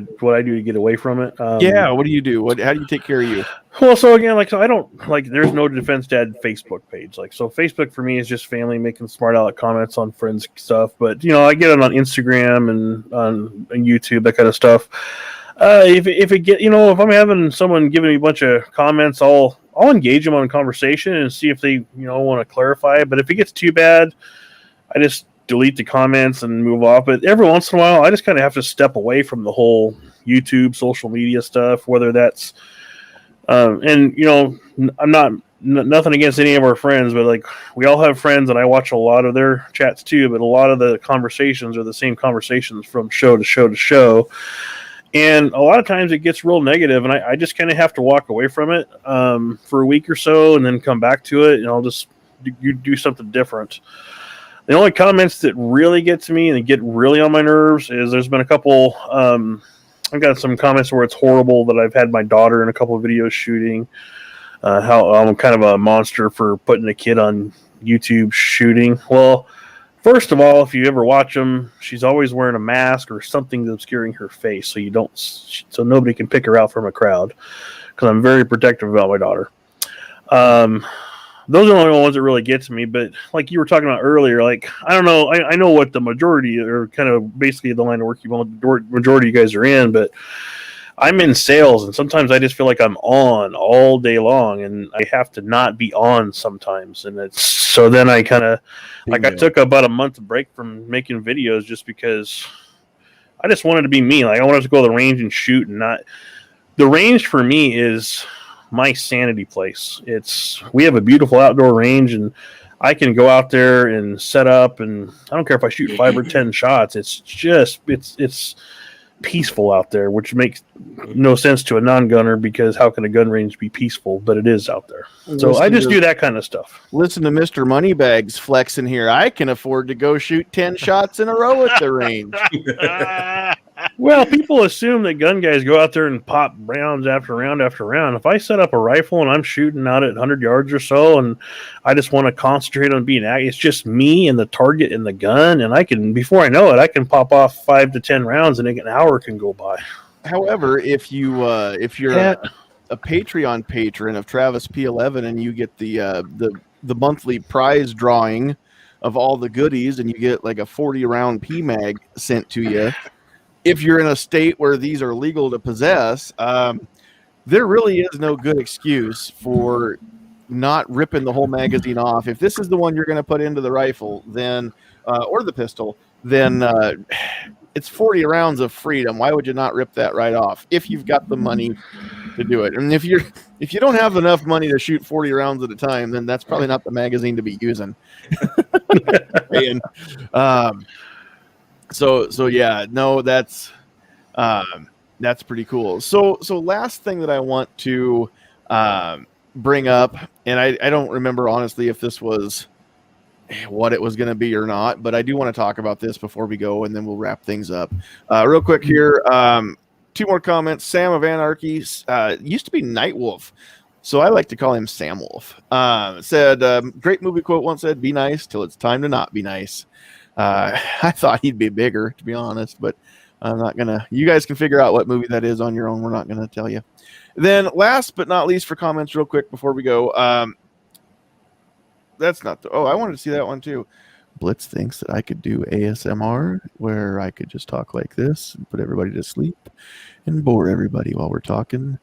get away from it. Yeah, what do you do? How do you take care of you? Well, so again, so I don't there's no Defense Dad Facebook page. So Facebook for me is just family making smart aleck comments on friends stuff. But I get it on Instagram and on YouTube, that kind of stuff. If I'm having someone giving me a bunch of comments, I'll engage them on a conversation and see if they want to clarify it. But if it gets too bad, I just delete the comments and move off. But every once in a while, I just kind of have to step away from the whole YouTube, social media stuff, whether that's, I'm not nothing against any of our friends, but we all have friends and I watch a lot of their chats too, but a lot of the conversations are the same conversations from show to show to show. And a lot of times it gets real negative, and I just kind of have to walk away from it for a week or so and then come back to it, and I'll just do something different. The only comments that really get to me and get really on my nerves is there's been a couple. I've got some comments where it's horrible that I've had my daughter in a couple of videos shooting. How I'm kind of a monster for putting a kid on YouTube shooting. Well, first of all, if you ever watch them, she's always wearing a mask or something that's obscuring her face, so nobody can pick her out from a crowd. Because I'm very protective about my daughter. Those are the only ones that really get to me. But like you were talking about earlier, I don't know. I know what the majority or kind of basically the line of work majority of you guys are in, but I'm in sales, and sometimes I just feel like I'm on all day long, and I have to not be on sometimes. And so then I kind of I took about a month break from making videos just because I just wanted to be me. I wanted to go to the range and shoot, and not the range for me is my sanity place. We have a beautiful outdoor range, and I can go out there and set up, and I don't care if I shoot 5 or 10 shots. It's just it's peaceful out there, which makes no sense to a non-gunner, because how can a gun range be peaceful? But it is out there. So I just do that kind of stuff. Listen to Mr. Moneybags flexing here. I can afford to go shoot 10 shots in a row at the range. Well, people assume that gun guys go out there and pop rounds after round after round. If I set up a rifle and I'm shooting out at 100 yards or so, and I just want to concentrate on being active, it's just me and the target and the gun, and I can, before I know it, I can pop off 5 to 10 rounds, and an hour can go by. However, if you're a Patreon patron of Travis P11 and you get the monthly prize drawing of all the goodies, and you get like a 40-round PMag sent to you. If you're in a state where these are legal to possess, there really is no good excuse for not ripping the whole magazine off. If this is the one you're going to put into the rifle, then or the pistol, then it's 40 rounds of freedom. Why would you not rip that right off if you've got the money to do it. And if you don't have enough money to shoot 40 rounds at a time, then that's probably not the magazine to be using. And so yeah, no, that's pretty cool. So last thing that I want to bring up, and I don't remember honestly if this was what it was going to be or not, but I do want to talk about this before we go, and then we'll wrap things up real quick here. 2 more comments. Sam of Anarchy used to be Nightwolf, so I like to call him Sam Wolf. Said great movie quote once said, "Be nice till it's time to not be nice." I thought he'd be bigger, to be honest, but I'm not gonna. You guys can figure out what movie that is on your own. We're not gonna tell you. Then, last but not least, for comments, real quick before we go. That's not the. Oh, I wanted to see that one too. Blitz thinks that I could do ASMR, where I could just talk like this and put everybody to sleep and bore everybody while we're talking.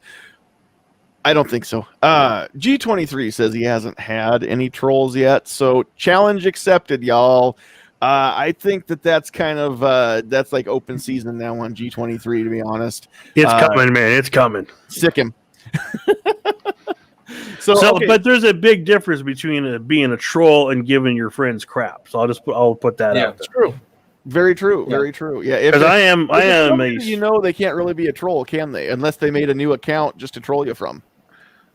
I don't think so. G23 says he hasn't had any trolls yet, so challenge accepted, y'all. I think that's kind of that's like open season now on G23, to be honest. It's coming, man. It's coming. Sick him. So okay. But there's a big difference between being a troll and giving your friends crap. So I'll put that out there. True. Very true. Very true. Yeah. Because I am a. They can't really be a troll, can they? Unless they made a new account just to troll you from.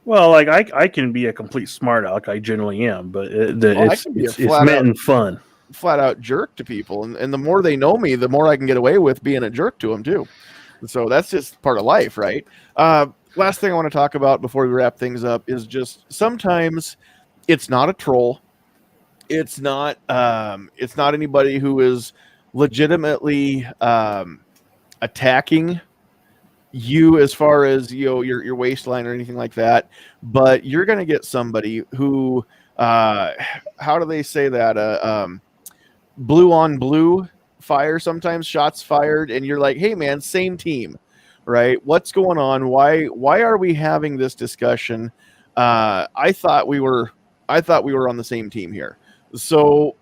Well, like I can be a complete smart aleck. I generally am, but it's meant in fun. Flat out jerk to people, and the more they know me, the more I can get away with being a jerk to them too. So that's just part of life, right? Last thing I want to talk about before we wrap things up is just sometimes it's not a troll. It's not anybody who is legitimately attacking you as far as your waistline or anything like that, but you're going to get somebody who how do they say that blue on blue fire, sometimes shots fired, and you're like, hey man, same team, right? What's going on? Why are we having this discussion? I thought we were on the same team here. So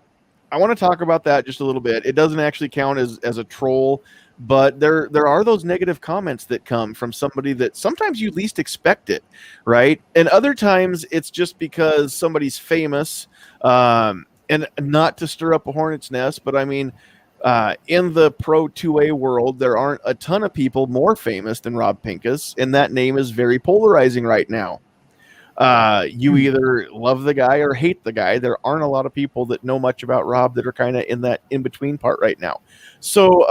I want to talk about that just a little bit. It doesn't actually count as a troll, but there are those negative comments that come from somebody that sometimes you least expect it, right? And other times it's just because somebody's famous, and not to stir up a hornet's nest, but I mean, in the Pro 2A world, there aren't a ton of people more famous than Rob Pincus, and that name is very polarizing right now. You either love the guy or hate the guy. There aren't a lot of people that know much about Rob that are kind of in that in-between part right now. So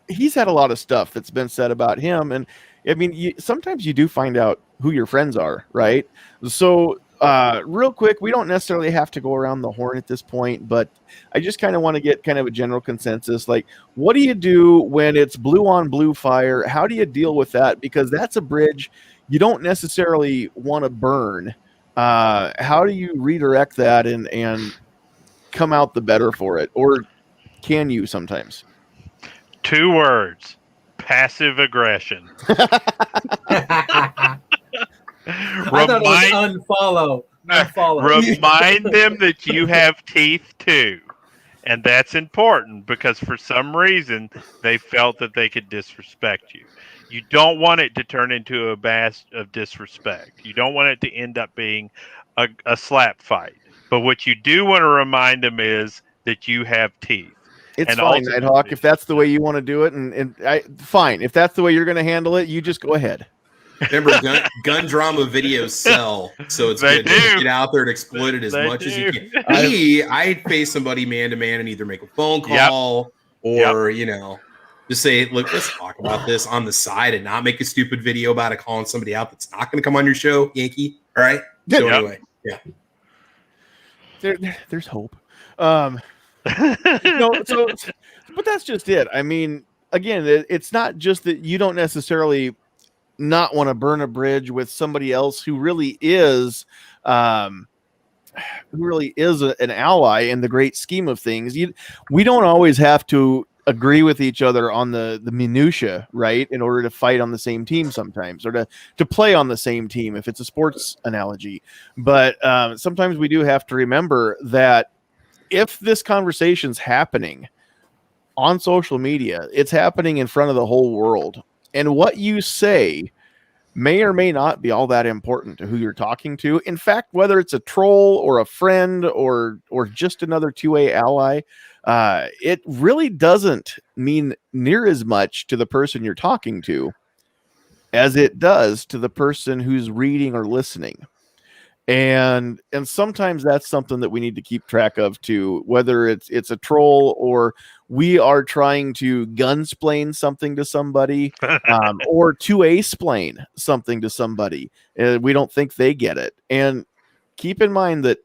he's had a lot of stuff that's been said about him, and I mean, sometimes you do find out who your friends are, right? So real quick, we don't necessarily have to go around the horn at this point, but I just kind of want to get kind of a general consensus. Like, what do you do when it's blue on blue fire? How do you deal with that? Because that's a bridge you don't necessarily want to burn. How do you redirect that and come out the better for it? Or can you sometimes? 2 words: passive aggression. I thought it was unfollow. Remind them that you have teeth too. And that's important because for some reason they felt that they could disrespect you. You don't want it to turn into a bash of disrespect. You don't want it to end up being a slap fight. But what you do want to remind them is that you have teeth. It's fine, Nighthawk. If that's the way you want to do it, fine. If that's the way you're going to handle it, you just go ahead. Remember, gun drama videos sell, so it's good to get out there and exploit it as much as you can. I'd face somebody man to man and either make a phone call or just say, look, let's talk about this on the side and not make a stupid video about it, calling somebody out that's not going to come on your show, Yankee. All right. Good. So anyway, there's hope. But that's just it. I mean, again, it's not just that you don't necessarily not want to burn a bridge with somebody else who really is an ally in the great scheme of things. We don't always have to agree with each other on the minutia, right, in order to fight on the same team sometimes, or to play on the same team if it's a sports analogy. But sometimes we do have to remember that if this conversation's happening on social media, it's happening in front of the whole world. And what you say may or may not be all that important to who you're talking to. In fact, whether it's a troll or a friend or just another 2A ally, it really doesn't mean near as much to the person you're talking to as it does to the person who's reading or listening. And sometimes that's something that we need to keep track of too, whether it's a troll or we are trying to gunsplain something to somebody, or 2A-splain something to somebody. We don't think they get it. And keep in mind that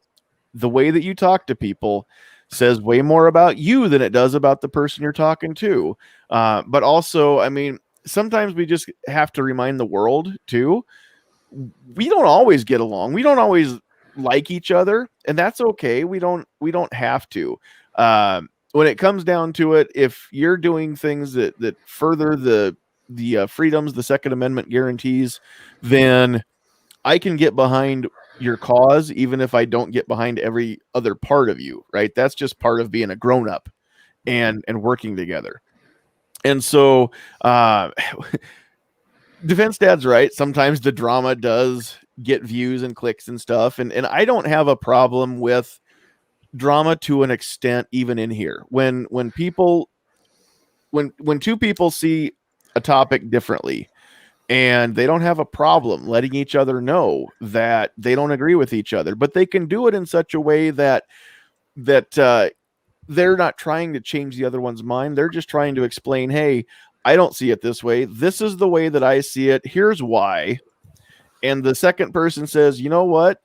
the way that you talk to people says way more about you than it does about the person you're talking to. But also, I mean, sometimes we just have to remind the world too, we don't always get along. We don't always like each other, and that's okay. We don't have to. When it comes down to it, if you're doing things that further the freedoms the Second Amendment guarantees, then I can get behind your cause, even if I don't get behind every other part of you, right? That's just part of being a grown-up and working together. And so Defense Dad's right. Sometimes the drama does get views and clicks and stuff. And I don't have a problem with drama to an extent, even in here. When two people see a topic differently and they don't have a problem letting each other know that they don't agree with each other, but they can do it in such a way that they're not trying to change the other one's mind. They're just trying to explain, hey, I don't see it this way. This is the way that I see it. Here's why. And the second person says, you know what?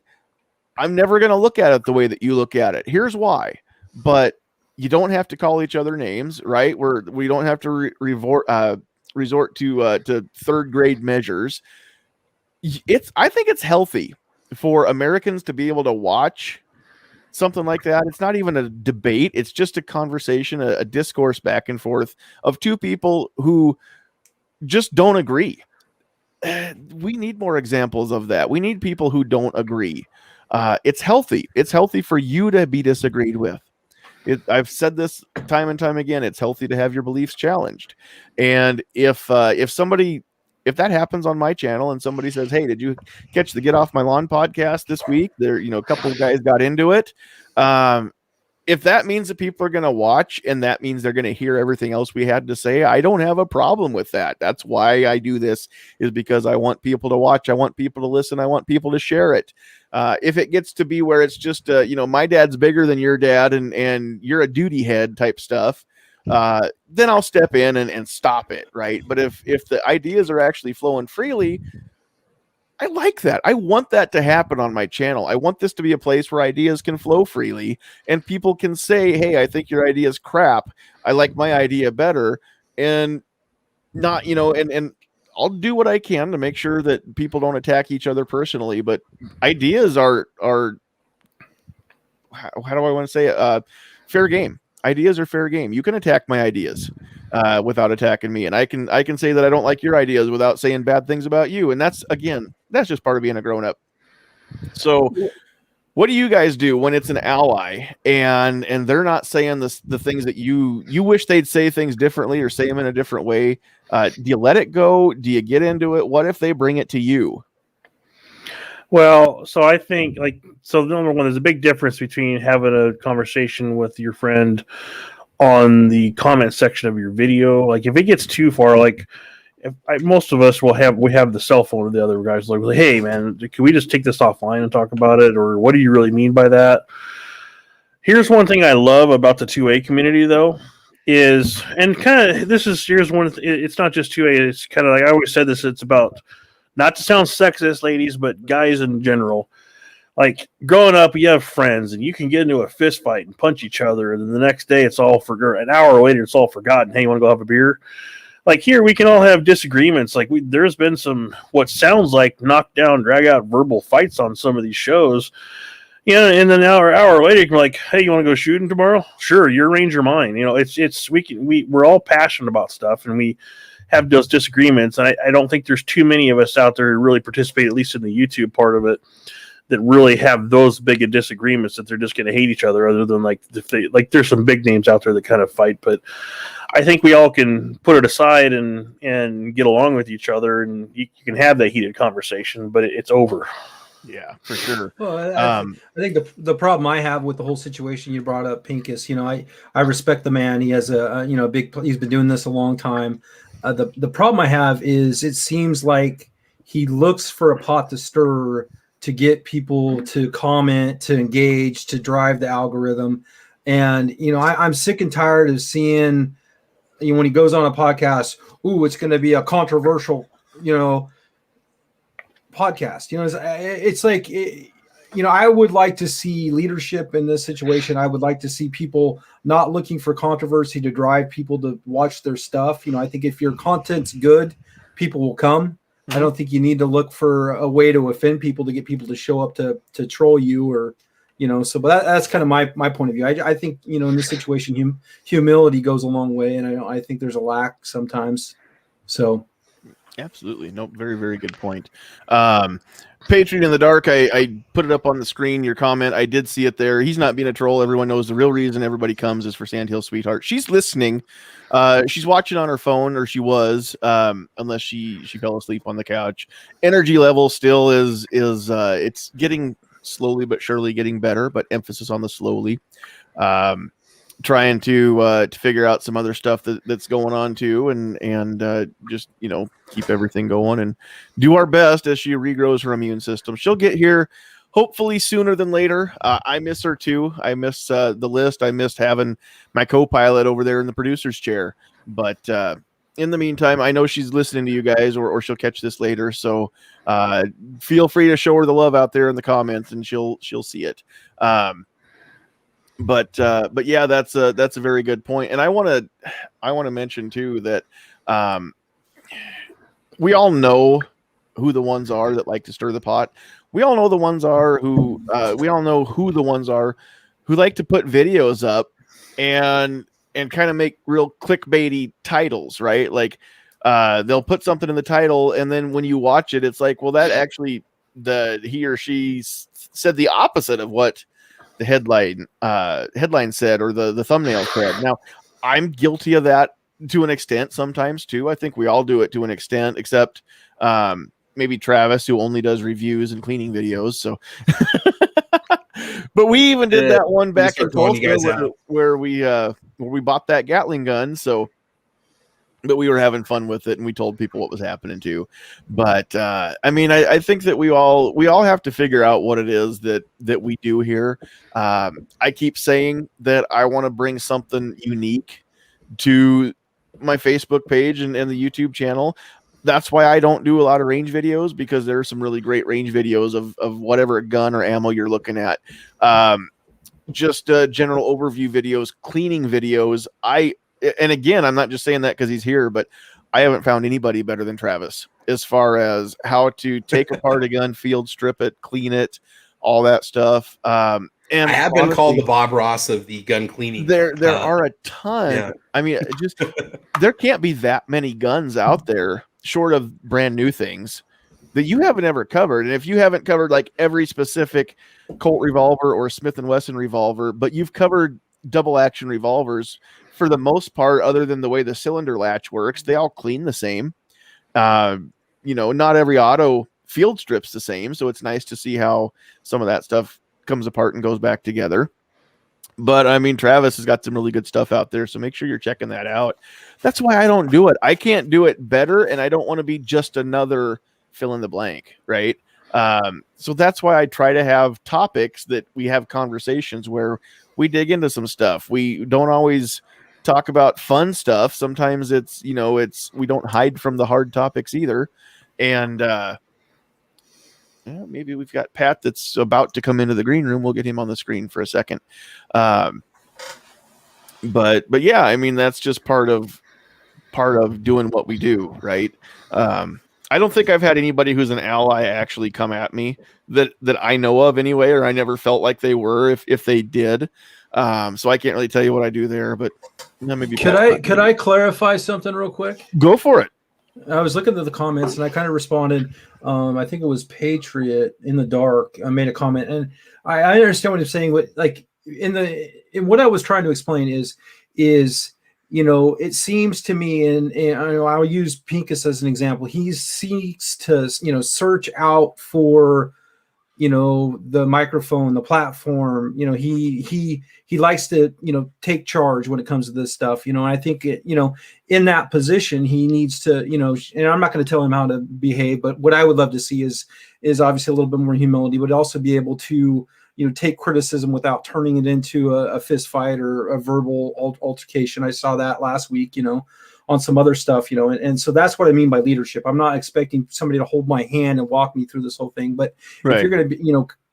I'm never going to look at it the way that you look at it. Here's why. But you don't have to call each other names, right? We don't have to resort to third grade measures. I think it's healthy for Americans to be able to watch something like that. It's not even a debate. It's just a conversation, a discourse back and forth of two people who just don't agree. We need more examples of that. We need people who don't agree. It's healthy. It's healthy for you to be disagreed with. I've said this time and time again. It's healthy to have your beliefs challenged. And if that happens on my channel and somebody says, hey, did you catch the Get Off My Lawn podcast this week? There, a couple of guys got into it. If that means that people are going to watch and that means they're going to hear everything else we had to say, I don't have a problem with that. That's why I do this, is because I want people to watch. I want people to listen. I want people to share it. If it gets to be where it's just, my dad's bigger than your dad and you're a duty head type stuff, then I'll step in and stop it, right? But if the ideas are actually flowing freely, I like that. I want that to happen on my channel. I want this to be a place where ideas can flow freely and people can say, hey, I think your idea is crap. I like my idea better. And not, and I'll do what I can to make sure that people don't attack each other personally, but ideas are how do I want to say it? Fair game. Ideas are fair game. You can attack my ideas without attacking me, and I can say that I don't like your ideas without saying bad things about you. And that's just part of being a grown up. So, what do you guys do when it's an ally and they're not saying the things that you wish they'd say things differently or say them in a different way? Do you let it go? Do you get into it? What if they bring it to you? Well, so I think number one, there's a big difference between having a conversation with your friend on the comment section of your video. Like if it gets too far, most of us we have the cell phone of the other guys. Like, hey man, can we just take this offline and talk about it? Or what do you really mean by that? Here's one thing I love about the 2A community though, here's one. It's not just 2A. It's kind of like I always said this. It's about, not to sound sexist, ladies, but guys in general. Like growing up, you have friends, and you can get into a fist fight and punch each other, and then the next day it's all an hour later it's all forgotten. Hey, you want to go have a beer? Like here, we can all have disagreements. Like there's been some what sounds like knockdown, drag out verbal fights on some of these shows. And then an hour later, you can be like, hey, you want to go shooting tomorrow? Sure, your range or mine. We're all passionate about stuff, and we have those disagreements. And I don't think there's too many of us out there who really participate, at least in the YouTube part of it, that really have those big of disagreements that they're just going to hate each other, other than there's some big names out there that kind of fight. But I think we all can put it aside and get along with each other, and you can have that heated conversation, but it's over. Yeah, for sure. Well, I think the problem I have with the whole situation you brought up, Pincus, I respect the man. He has he's been doing this a long time. The problem I have is it seems like he looks for a pot to stir to get people to comment, to engage, to drive the algorithm. And, I'm sick and tired of seeing, when he goes on a podcast, it's going to be a controversial, podcast. It's like, I would like to see leadership in this situation. I would like to see people not looking for controversy to drive people to watch their stuff. I think if your content's good, people will come. I don't think you need to look for a way to offend people to get people to show up to troll you or, but that's kind of my point of view. I think, in this situation, humility goes a long way. And I think there's a lack sometimes. So. Absolutely. Nope. Very, very good point. Patriot in the Dark, I put it up on the screen, your comment. I did see it there. He's not being a troll. Everyone knows the real reason everybody comes is for Sandhills Sweetheart. She's listening. She's watching on her phone, or she was, unless she fell asleep on the couch. Energy level still is it's getting slowly but surely getting better, but emphasis on the slowly. Trying to figure out some other stuff that's going on too, and just keep everything going and do our best as she regrows her immune system. She'll get here hopefully sooner than later. I miss her too. I miss the list. I missed having my co-pilot over there in the producer's chair. But in the meantime, I know she's listening to you guys, or she'll catch this later. So feel free to show her the love out there in the comments, and she'll see it. But yeah, that's a very good point. And I want to mention too that we all know who the ones are that like to stir the pot. We all know the ones are who the ones are who like to put videos up and kind of make real clickbaity titles, right? Like they'll put something in the title, and then when you watch it, it's like, well, that actually he or she said the opposite of what the headline said, or the thumbnail said. Now, I'm guilty of that to an extent sometimes too. I think we all do it to an extent, except maybe Travis, who only does reviews and cleaning videos. So, but we even did that one back in Tulsa where we bought that Gatling gun. So, but we were having fun with it, and we told people what was happening too. But I mean, I think that we all have to figure out what it is that we do here. I keep saying that I want to bring something unique to my Facebook page and the YouTube channel. That's why I don't do a lot of range videos, because there are some really great range videos of whatever gun or ammo you're looking at. Just general overview videos, cleaning videos. And again, I'm not just saying that because he's here, but I haven't found anybody better than Travis as far as how to take apart a gun, field strip it, clean it, all that stuff. And I have been called the Bob Ross of the gun cleaning. There are a ton. Yeah. I mean, just there can't be that many guns out there, short of brand new things, that you haven't ever covered. And if you haven't covered like every specific Colt revolver or Smith & Wesson revolver, but you've covered double action revolvers for the most part, other than the way the cylinder latch works, they all clean the same. Not every auto field strips the same, so it's nice to see how some of that stuff comes apart and goes back together. But I mean, Travis has got some really good stuff out there, so make sure you're checking that out. That's why I don't do it. I can't do it better, and I don't want to be just another fill in the blank, right? So that's why I try to have topics that we have conversations where we dig into some stuff. We don't always talk about fun stuff. Sometimes it's we don't hide from the hard topics either. And maybe we've got Pat that's about to come into the green room. We'll get him on the screen for a second. But yeah, I mean, that's just part of doing what we do, right? I don't think I've had anybody who's an ally actually come at me that I know of anyway, or I never felt like they were if they did. So I can't really tell you what I do there, but maybe could I clarify something real quick? Go for it. I was looking at the comments and I kind of responded. I think it was Patriot in the Dark. I made a comment, and I understand what he's saying. What I was trying to explain is it seems to me, and I'll use Pincus as an example. He seeks to, search out for, the microphone, the platform. He likes to, take charge when it comes to this stuff. And I think in that position, he needs to, and I'm not going to tell him how to behave, but what I would love to see is obviously a little bit more humility, but also be able to, take criticism without turning it into a fist fight or a verbal altercation. I saw that last week, on some other stuff, and so that's what I mean by leadership. I'm not expecting somebody to hold my hand and walk me through this whole thing, but if you're going to be,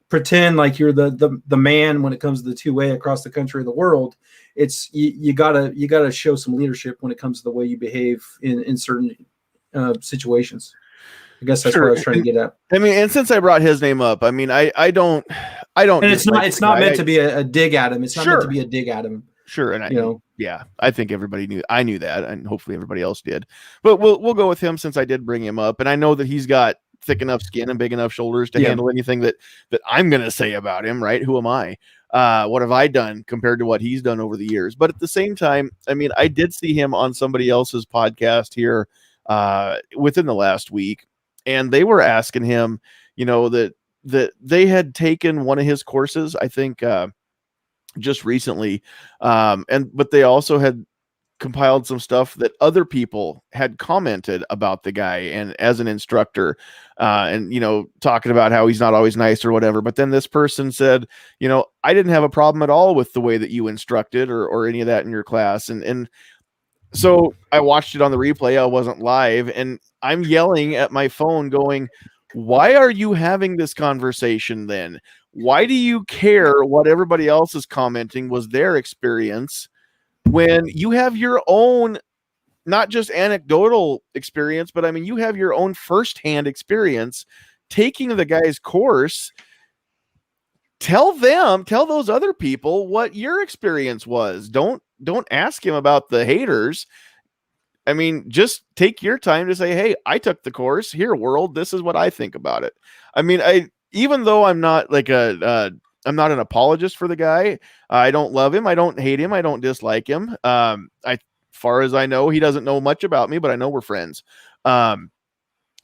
pretend like you're the man when it comes to the two-way across the country or the world, it's you gotta show some leadership when it comes to the way you behave in certain situations. I guess that's what I was trying to get at. I mean, and since I brought his name up, I mean, I don't. And it's not meant to be a dig at him. It's not meant to be a dig at him. Sure, and yeah, I think everybody knew. I knew that, and hopefully everybody else did. But we'll go with him since I did bring him up, and I know that he's got thick enough skin and big enough shoulders to handle anything that I'm going to say about him. Right? Who am I? What have I done compared to what he's done over the years? But at the same time, I mean, I did see him on somebody else's podcast here within the last week, and they were asking him, that they had taken one of his courses, I think, just recently, but they also had compiled some stuff that other people had commented about the guy and as an instructor, and talking about how he's not always nice or whatever. But then this person said, I didn't have a problem at all with the way that you instructed or any of that in your class, and so I watched it on the replay. I wasn't live, and I'm yelling at my phone going, why are you having this conversation then? Why do you care what everybody else is commenting was their experience when you have your own, not just anecdotal experience, but I mean, you have your own firsthand experience taking the guy's course? Tell those other people what your experience was. Don't ask him about the haters. I mean, just take your time to say, hey, I took the course here, world. This is what I think about it. I mean, even though I'm not like I'm not an apologist for the guy. I don't love him. I don't hate him. I don't dislike him. Far as I know, he doesn't know much about me, but I know we're friends.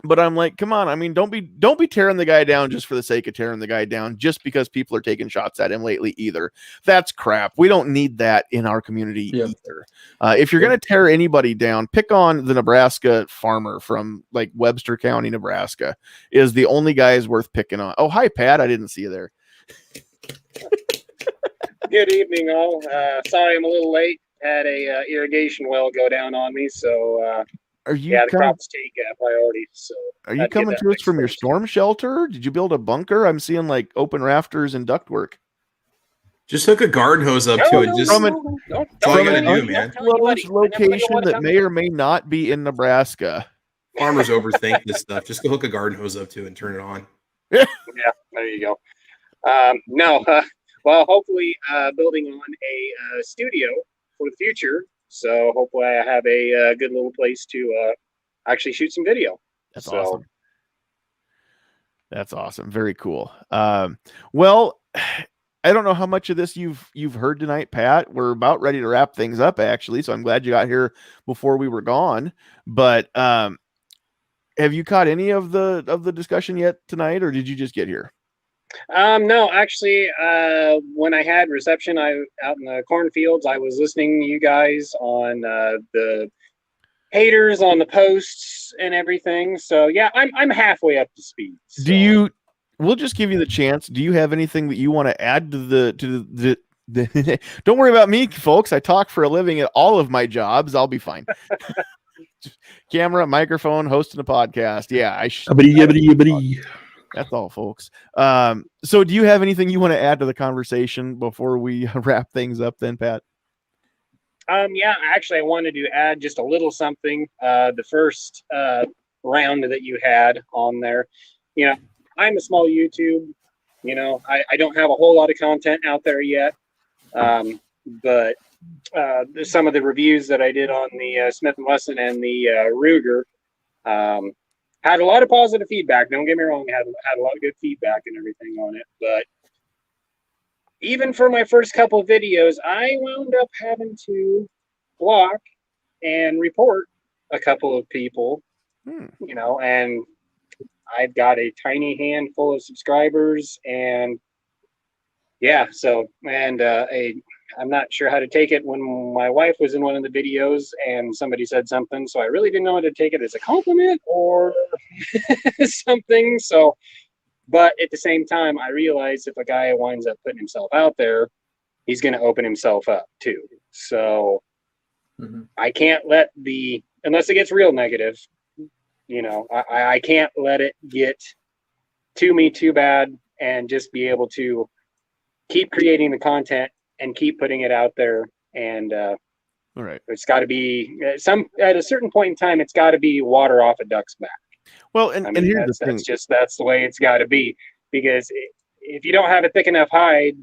But I'm like, come on. I mean, don't be tearing the guy down just for the sake of tearing the guy down, just because people are taking shots at him lately either. That's crap. We don't need that in our community either. If you're going to tear anybody down, pick on the Nebraska farmer from like Webster County, Nebraska is the only guy is worth picking on. Oh, hi, Pat. I didn't see you there. Good evening, all. Sorry I'm a little late. Had a irrigation well go down on me, so the crops take priority. So are you coming to us from your storm shelter? Did you build a bunker? I'm seeing like open rafters and ductwork. Just hook a garden hose up to it. Just from an man. Location that may or may not be in Nebraska. Farmers overthink this stuff. Just go hook a garden hose up to it and turn it on. Yeah, there you go. Well, hopefully building on a studio for the future. So hopefully I have a good little place to actually shoot some video. That's awesome. That's awesome. Very cool. Well, I don't know how much of this you've heard tonight, Pat. We're about ready to wrap things up, actually. So I'm glad you got here before we were gone. But have you caught any of the discussion yet tonight, or did you just get here? No, actually, when I had reception, out in the cornfields, I was listening to you guys on the haters on the posts and everything. So yeah, I'm halfway up to speed. So. We'll just give you the chance. Do you have anything that you want to add to the Don't worry about me, folks. I talk for a living at all of my jobs. I'll be fine. Camera, microphone, hosting a podcast. Yeah, that's all, folks. So do you have anything you want to add to the conversation before we wrap things up then, Pat? Yeah, actually, I wanted to add just a little something. The first round that you had on there, I'm a small YouTube. I don't have a whole lot of content out there yet. But some of the reviews that I did on the Smith & Wesson and the Ruger had a lot of positive feedback. Don't get me wrong, had a lot of good feedback and everything on it. But even for my first couple of videos, I wound up having to block and report a couple of people, Hmm. you know, and I've got a tiny handful of subscribers, and yeah, so, and I'm not sure how to take it when my wife was in one of the videos and somebody said something, so I really didn't know how to take it as a compliment or something. So, but at the same time, I realized if a guy winds up putting himself out there, he's going to open himself up too. So I can't let unless it gets real negative, you know, I can't let it get to me too bad, and just be able to keep creating the content and keep putting it out there. And All right. it's got to be at a certain point in time, it's got to be water off a duck's back. Well, and here's the thing. That's the way it's got to be, because if you don't have a thick enough hide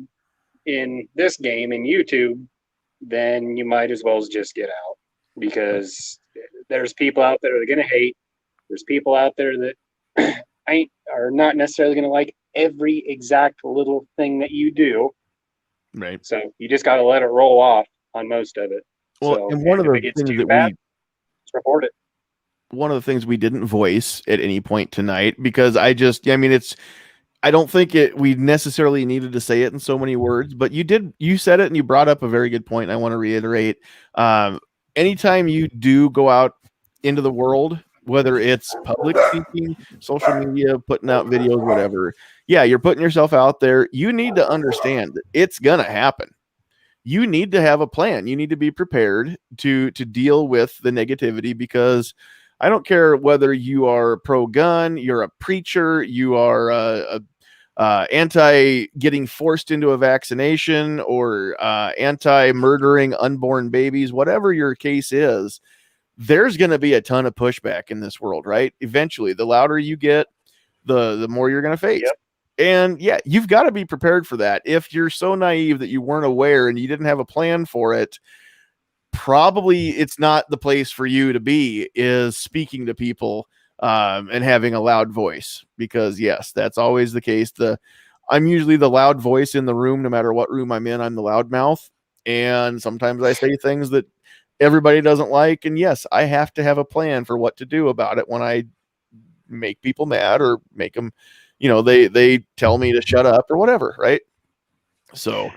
in this game in YouTube, then you might as well just get out, because there's people out there that are going to hate. There's people out there that are not necessarily going to like every exact little thing that you do. Right. So you just got to let it roll off on most of it. Well, so, and one of the things that bad, just report it. One of the things we didn't voice at any point tonight, because I don't think we necessarily needed to say it in so many words, but you said it and you brought up a very good point. I want to reiterate. Anytime you do go out into the world, whether it's public speaking, social media, putting out videos, whatever, yeah, you're putting yourself out there. You need to understand that it's going to happen. You need to have a plan. You need to be prepared to deal with the negativity, because I don't care whether you are pro-gun, you're a preacher, you are anti getting forced into a vaccination, or anti-murdering unborn babies, whatever your case is, there's going to be a ton of pushback in this world, right? Eventually, the louder you get, the more you're going to face. Yep. And yeah, you've got to be prepared for that. If you're so naive that you weren't aware and you didn't have a plan for it, probably it's not the place for you to be, is speaking to people and having a loud voice, because yes, that's always the case. I'm usually the loud voice in the room. No matter what room I'm in, I'm the loud mouth. And sometimes I say things that everybody doesn't like. And yes, I have to have a plan for what to do about it when I make people mad or make them, they tell me to shut up or whatever. Right. So,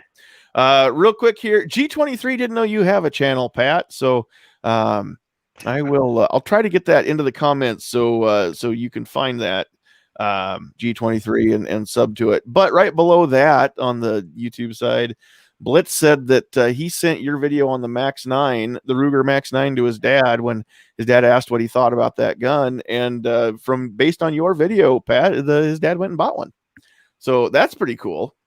real quick here, G23 didn't know you have a channel, Pat. So, I'll try to get that into the comments so you can find that G23 and sub to it. But right below that on the YouTube side, Blitz said that he sent your video on the Max 9, the Ruger Max 9, to his dad when his dad asked what he thought about that gun. And based on your video, Pat, his dad went and bought one. So that's pretty cool.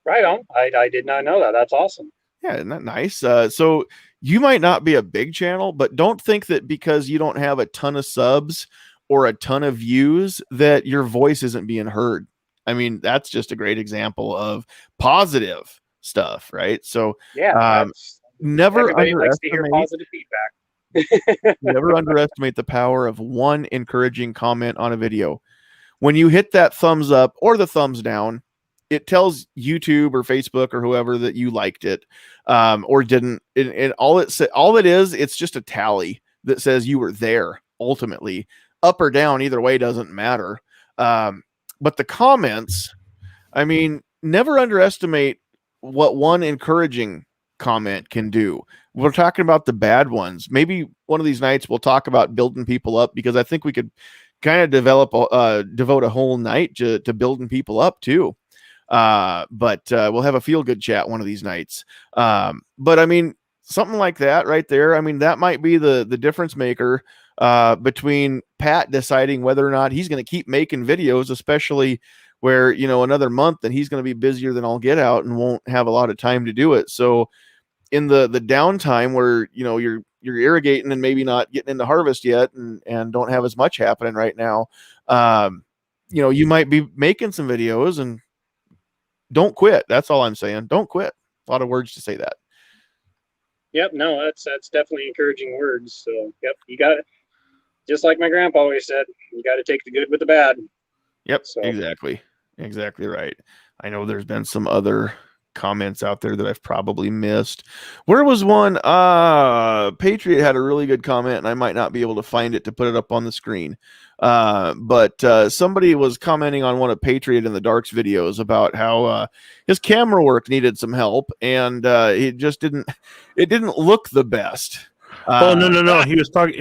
Right on. I did not know that. That's awesome. Yeah, isn't that nice? So you might not be a big channel, but don't think that because you don't have a ton of subs or a ton of views that your voice isn't being heard. I mean, that's just a great example of positive stuff, right? So yeah, never everybody likes to hear underestimate positive feedback. never underestimate the power of one encouraging comment on a video. When you hit that thumbs up or the thumbs down, it tells YouTube or Facebook or whoever that you liked it or didn't. And all it is, it's just a tally that says you were there. Ultimately, up or down, either way doesn't matter. But the comments, I mean, never underestimate what one encouraging comment can do. We're talking about the bad ones. Maybe one of these nights we'll talk about building people up, because I think we could kind of devote a whole night to building people up too. But we'll have a feel good chat one of these nights. But I mean, something like that right there. I mean, that might be the difference maker between Pat deciding whether or not he's going to keep making videos, especially where, another month and he's going to be busier than all get out and won't have a lot of time to do it. So in the downtime where, you're irrigating and maybe not getting into harvest yet and don't have as much happening right now, you might be making some videos. And don't quit. That's all I'm saying. Don't quit. A lot of words to say that. Yep. No, that's definitely encouraging words. So, yep, you got it. Just like my grandpa always said, you got to take the good with the bad. Yep. So. Exactly right. I know there's been some other comments out there that I've probably missed. Where was one? Patriot had a really good comment, and I might not be able to find it to put it up on the screen. But somebody was commenting on one of Patriot in the Darks videos about how his camera work needed some help, and it didn't look the best. Oh no! He was talking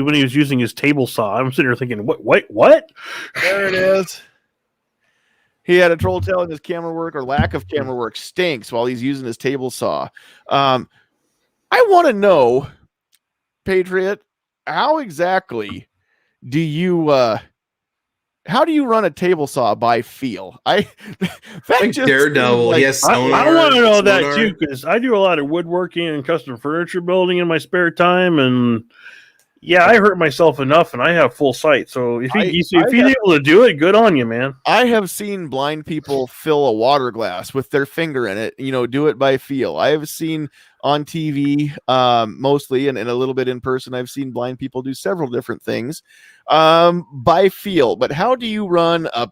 when he was using his table saw. I'm sitting here thinking, what? There it is. He had a troll telling his camera work or lack of camera work stinks while he's using his table saw. I want to know, Patriot, how exactly do you how do you run a table saw by feel? Like Daredevil, like, yes. I want to know that too, because I do a lot of woodworking and custom furniture building in my spare time, and yeah, I hurt myself enough, and I have full sight. So if he's able to do it, good on you, man. I have seen blind people fill a water glass with their finger in it, do it by feel. I have seen on TV, mostly, and a little bit in person, I've seen blind people do several different things by feel. But how do you run a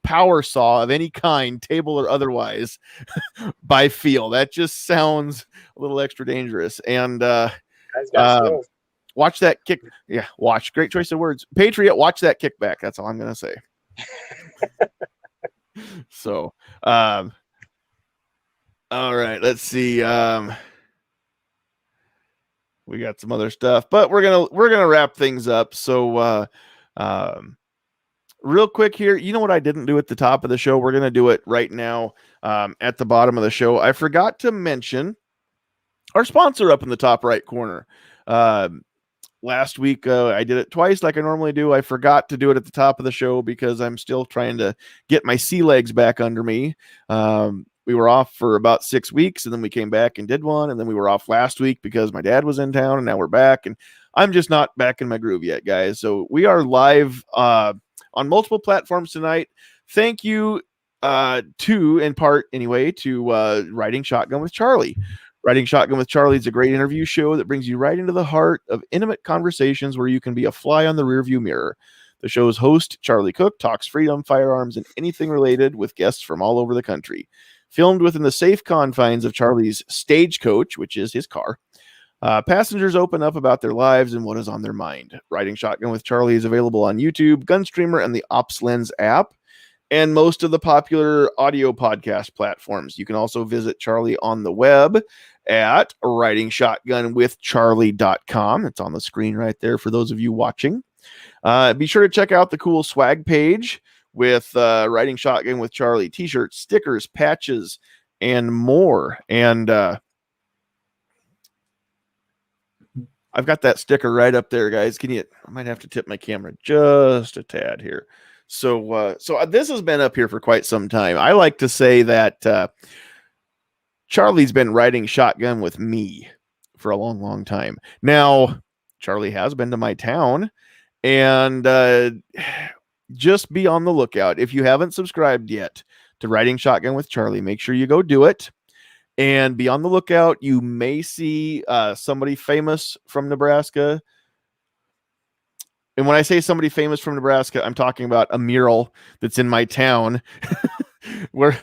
power saw of any kind, table or otherwise, by feel? That just sounds a little extra dangerous. And watch that kick. Yeah, watch. Great choice of words. Patriot, watch that kickback. That's all I'm going to say. So, all right, let's see. We got some other stuff, but we're gonna wrap things up. So, real quick here, you know what I didn't do at the top of the show? We're gonna do it right now at the bottom of the show. I forgot to mention our sponsor up in the top right corner. Last week, I did it twice like I normally do. I forgot to do it at the top of the show because I'm still trying to get my sea legs back under me. We were off for about 6 weeks, and then we came back and did one, and then we were off last week because my dad was in town, and now we're back, and I'm just not back in my groove yet, guys. So we are live on multiple platforms tonight. Thank you in part anyway, to Riding Shotgun with Charlie. Riding Shotgun with Charlie is a great interview show that brings you right into the heart of intimate conversations where you can be a fly on the rearview mirror. The show's host, Charlie Cook, talks freedom, firearms, and anything related with guests from all over the country. Filmed within the safe confines of Charlie's Stagecoach, which is his car, passengers open up about their lives and what is on their mind. Riding Shotgun with Charlie is available on YouTube, Gunstreamer, and the OpsLens app, and most of the popular audio podcast platforms. You can also visit Charlie on the web at ridingshotgunwithcharlie.com. It's on the screen right there for those of you watching. Be sure to check out the cool swag page with Riding Shotgun with Charlie t-shirts, stickers, patches, and more. And I've got that sticker right up there, guys. I might have to tip my camera just a tad here. So this has been up here for quite some time. I like to say that Charlie's been riding shotgun with me for a long, long time. Now, Charlie has been to my town, and just be on the lookout. If you haven't subscribed yet to Riding Shotgun with Charlie, make sure you go do it. And be on the lookout. You may see somebody famous from Nebraska. And when I say somebody famous from Nebraska, I'm talking about a mural that's in my town where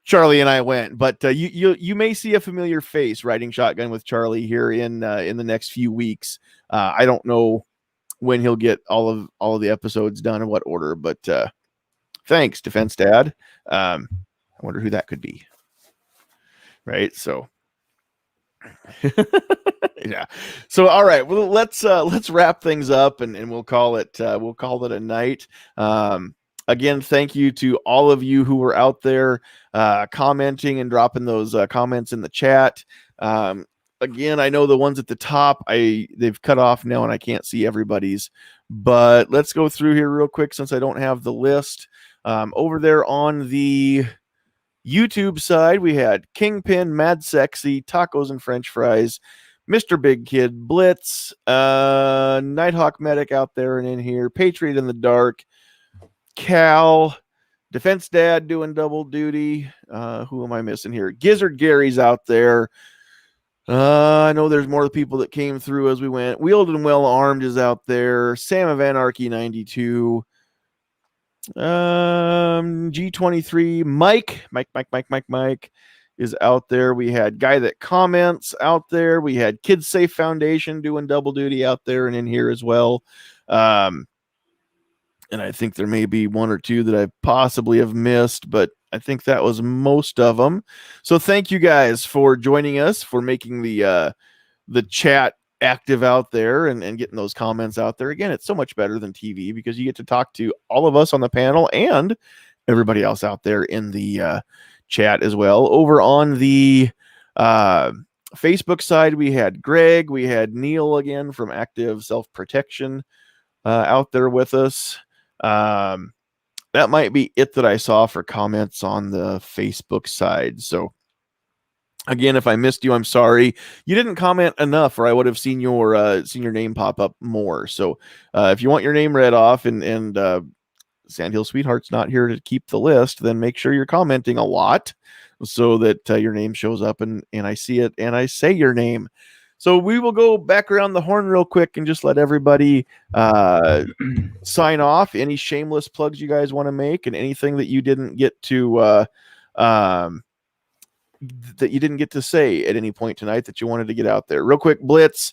Charlie and I went. But you may see a familiar face riding shotgun with Charlie here in the next few weeks. I don't know when he'll get all of the episodes done in what order, but thanks, Defense Dad. I wonder who that could be. Right, so. Yeah. So all right, well let's wrap things up and we'll call it a night. Again, thank you to all of you who were out there commenting and dropping those comments in the chat. Again, I know the ones at the top they've cut off now and I can't see everybody's, but let's go through here real quick since I don't have the list. Over there on the YouTube side, we had Kingpin, Mad Sexy, Tacos and French Fries, Mr. Big Kid, Blitz, Nighthawk Medic out there and in here, Patriot in the Dark, Cal, Defense Dad doing double duty. Who am I missing here? Gizzard Gary's out there. I know there's more people that came through as we went. Wheeled and Well Armed is out there. Sam of Anarchy 92. G23, Mike, is out there. We had Guy That Comments out there. We had Kids Safe Foundation doing double duty out there and in here as well. And I think there may be one or two that I possibly have missed, but I think that was most of them. So thank you guys for joining us, for making the chat active out there and getting those comments out there. Again, it's so much better than TV because you get to talk to all of us on the panel and everybody else out there in the chat as well. Over on the Facebook side, we had Greg, we had Neil again from Active Self-Protection out there with us. That might be it that I saw for comments on the Facebook side. So again, if I missed you, I'm sorry. You didn't comment enough, or I would have seen your name pop up more. So if you want your name read off and Sandhills Sweetheart's not here to keep the list, then make sure you're commenting a lot so that your name shows up and I see it and I say your name. So we will go back around the horn real quick and just let everybody sign off. Any shameless plugs you guys want to make, and anything that you didn't get to say at any point tonight that you wanted to get out there. Real quick, Blitz.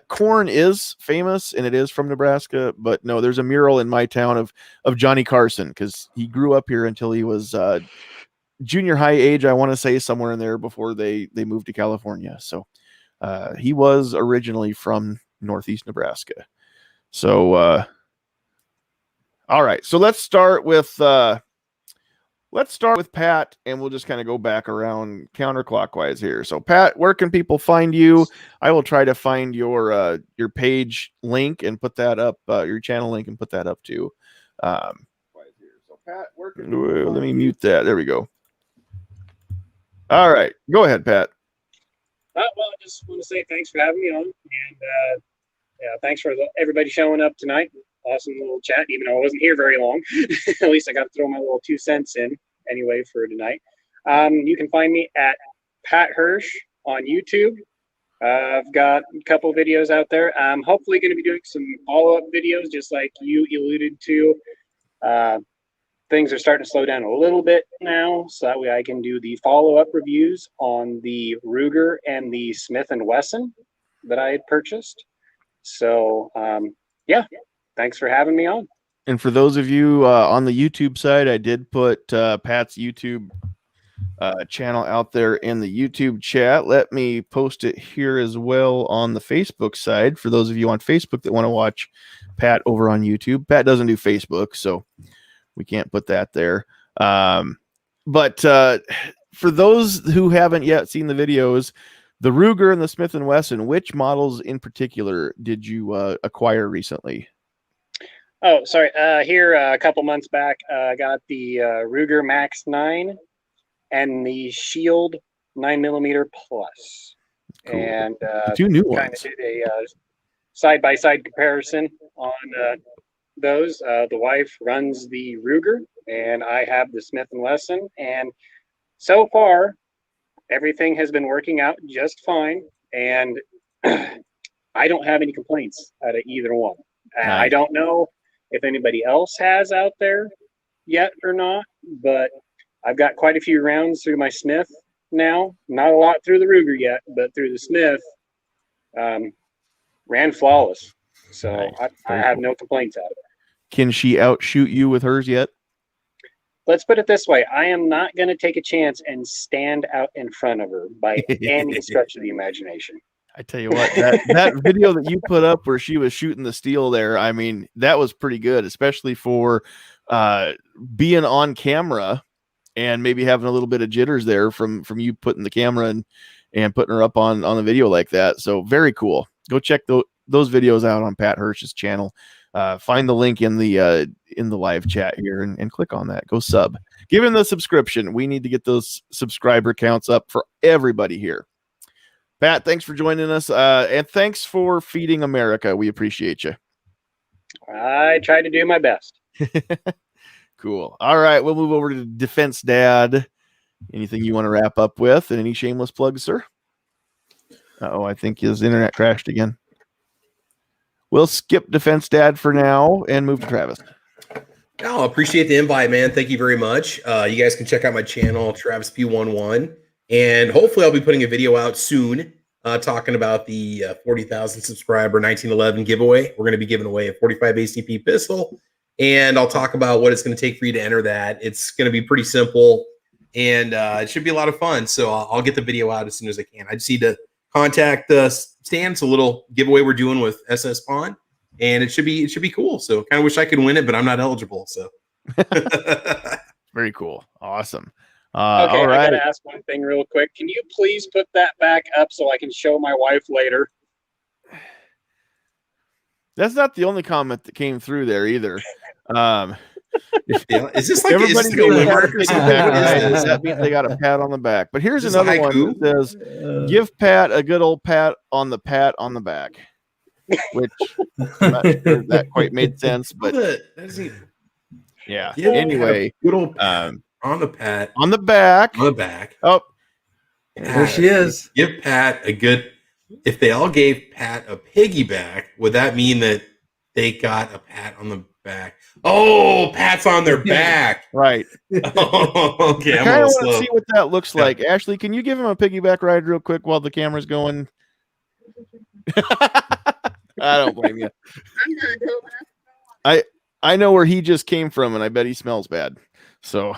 Corn is famous and it is from Nebraska, but no, there's a mural in my town of Johnny Carson because he grew up here until he was junior high age, I want to say, somewhere in there before they moved to California. So he was originally from Northeast Nebraska. So all right, so let's start with Pat, and we'll just kind of go back around counterclockwise here. So Pat, where can people find you? I will try to find your page link and put that up, your channel link, and put that up too. So Pat, where can let me mute that. There we go. All right, go ahead, Pat. Well, I just want to say thanks for having me on, and thanks for everybody showing up tonight. Awesome little chat, even though I wasn't here very long. At least I got to throw my little 2 cents in anyway for tonight. You can find me at Pat Hirsch on YouTube. I've got a couple videos out there. I'm hopefully going to be doing some follow-up videos, just like you alluded to. Things are starting to slow down a little bit now, so that way I can do the follow-up reviews on the Ruger and the Smith & Wesson that I had purchased. So, yeah. Thanks for having me on. And for those of you on the YouTube side, I did put Pat's YouTube channel out there in the YouTube chat. Let me post it here as well on the Facebook side for those of you on Facebook that want to watch Pat over on YouTube. Pat doesn't do Facebook, so we can't put that there. But for those who haven't yet seen the videos, the Ruger and the Smith & Wesson, which models in particular did you acquire recently? Oh, sorry. Here a couple months back, I got the Ruger Max 9 and the Shield 9mm Plus. Cool. And 2 new kind ones. of did a side-by-side comparison on those. The wife runs the Ruger, and I have the Smith & Wesson. And so far, everything has been working out just fine. And I don't have any complaints out of either one. Nice. I don't know if anybody else has out there yet or not, but I've got quite a few rounds through my Smith now. Not a lot through the Ruger yet, but through the Smith, ran flawless. So nice. I have no complaints out of it. Can she outshoot you with hers yet? Let's put it this way. I am not going to take a chance and stand out in front of her by any stretch of the imagination. I tell you what, that video that you put up where she was shooting the steel there, I mean, that was pretty good, especially for being on camera and maybe having a little bit of jitters there from you putting the camera and putting her up on the video like that. So very cool. Go check those videos out on Pat Hirsch's channel. Find the link in the live chat here and click on that. Go sub. Give him the subscription. We need to get those subscriber counts up for everybody here. Pat, thanks for joining us, and thanks for feeding America. We appreciate you. I try to do my best. Cool. All right, we'll move over to Defense Dad. Anything you want to wrap up with, and any shameless plugs, sir? I think his internet crashed again. We'll skip Defense Dad for now and move to Travis. Oh, appreciate the invite, man. Thank you very much. You guys can check out my channel, Travis P11. And hopefully I'll be putting a video out soon talking about the 40,000 subscriber 1911 giveaway. We're going to be giving away a 45 ACP pistol, and I'll talk about what it's going to take for you to enter that. It's going to be pretty simple, and it should be a lot of fun. So I'll get the video out as soon as I can. I just need to contact Stan. It's a little giveaway we're doing with SS Pawn, and it should be cool. So kind of wish I could win it, but I'm not eligible. So Very cool. Awesome. Okay, all right. I gotta ask one thing real quick. Can you please put that back up so I can show my wife later? That's not the only comment that came through there either. is this like Everybody's is this going like to a have limerick to or take a something? pat What is on the this? back. That means they got a pat on the back. But here's Is this another one haiku? that says, "Give Pat a good old pat on the back," which I'm not sure that quite made sense, but That doesn't even- yeah. Give Anyway, Pat a good old pat on the pat on the back. on the back. Oh, There she is. Give Pat a good. If they all gave Pat a piggyback, would that mean that they got a pat on the back? Oh, Pat's on their back. right. Oh, okay, I I'm kind a of little want to slow. see what that looks Yeah. like. Ashley, can you give him a piggyback ride real quick while the camera's going? I don't blame you. I know where he just came from, and I bet he smells bad. So,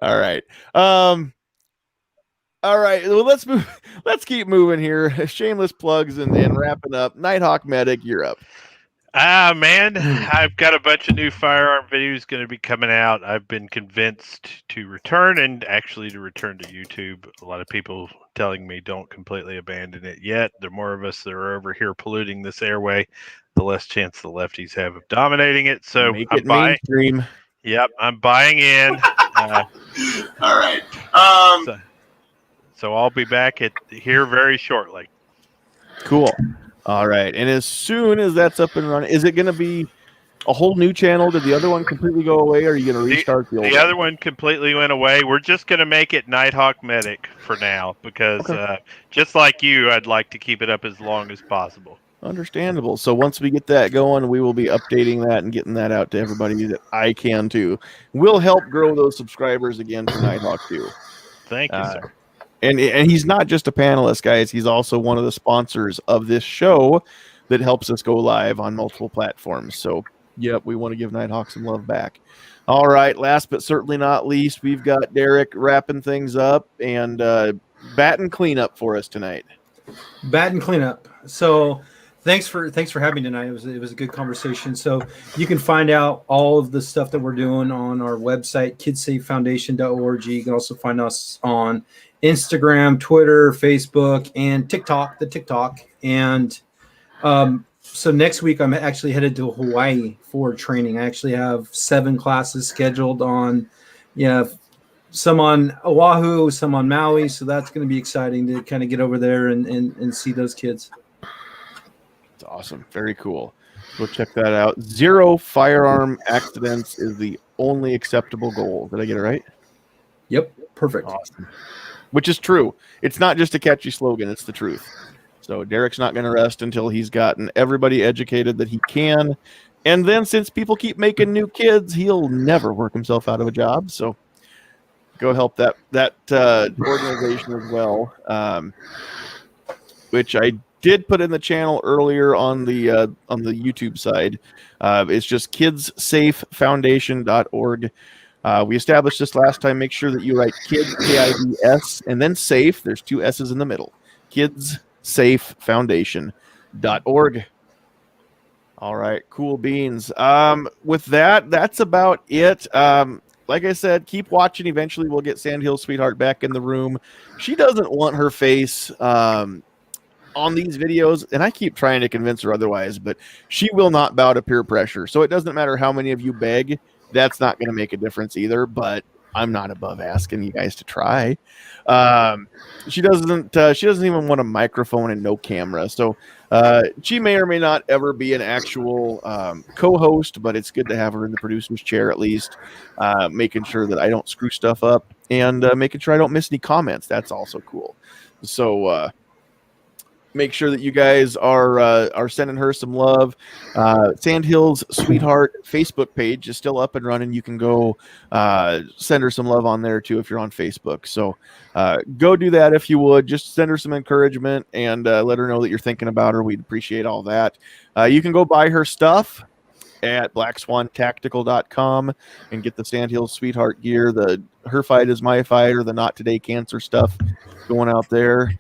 all right. All right. Well, let's move. Let's keep moving here. Shameless plugs and wrapping up. Nighthawk Medic, you're up. Man, I've got a bunch of new firearm videos going to be coming out. I've been convinced to return and actually to return to YouTube. A lot of people telling me don't completely abandon it yet. The more of us that are over here polluting this airway, the less chance the lefties have of dominating it. So Make I'm it buying. mainstream. Yep, I'm buying in. All right. So I'll be back here very shortly. Cool. All right. And as soon as that's up and running, is it going to be a whole new channel? Did the other one completely go away, or are you going to restart the old The one? other one completely went away. We're just going to make it Nighthawk Medic for now because just like you, I'd like to keep it up as long as possible. Understandable. So once we get that going, we will be updating that and getting that out to everybody that I can too. We'll help grow those subscribers again for Nighthawk too. Thank you, sir. And he's not just a panelist, guys. He's also one of the sponsors of this show that helps us go live on multiple platforms. So, yep, we want to give Nighthawk some love back. All right, last but certainly not least, we've got Derek wrapping things up and batting cleanup for us tonight. Bat and cleanup. So thanks for having me tonight. It was a good conversation. So you can find out all of the stuff that we're doing on our website, kidsafefoundation.org. You can also find us on Instagram, Twitter, Facebook, and TikTok. And so next week I'm actually headed to Hawaii for training. I actually have 7 classes scheduled on, some on Oahu, some on Maui. So that's going to be exciting to kind of get over there and see those kids. It's awesome. Very cool. Go check that out. 0 firearm accidents is the only acceptable goal. Did I get it right? Yep. Perfect. Awesome. Which is true. It's not just a catchy slogan. It's the truth. So Derek's not going to rest until he's gotten everybody educated that he can. And then since people keep making new kids, he'll never work himself out of a job. So go help that organization as well, which I did put in the channel earlier on the YouTube side. It's just kidsafefoundation.org. We established this last time. Make sure that you write kids, K-I-D-S, and then safe. There's 2 S's in the middle. kidsafefoundation.org. All right, cool beans. With that, that's about it. Like I said, keep watching. Eventually, we'll get Sandhills Sweetheart back in the room. She doesn't want her face on these videos, and I keep trying to convince her otherwise, but she will not bow to peer pressure. So it doesn't matter how many of you beg. That's not going to make a difference either, but I'm not above asking you guys to try. She doesn't even want a microphone and no camera. So she may or may not ever be an actual co-host, but it's good to have her in the producer's chair at least, making sure that I don't screw stuff up and making sure I don't miss any comments. That's also cool. So make sure that you guys are sending her some love. Sandhills Sweetheart Facebook page is still up and running. You can go send her some love on there too if you're on Facebook. So go do that if you would. Just send her some encouragement and let her know that you're thinking about her. We'd appreciate all that. You can go buy her stuff at blackswantactical.com and get the Sandhills Sweetheart gear, the Her Fight Is My Fight, or the Not Today Cancer stuff going out there.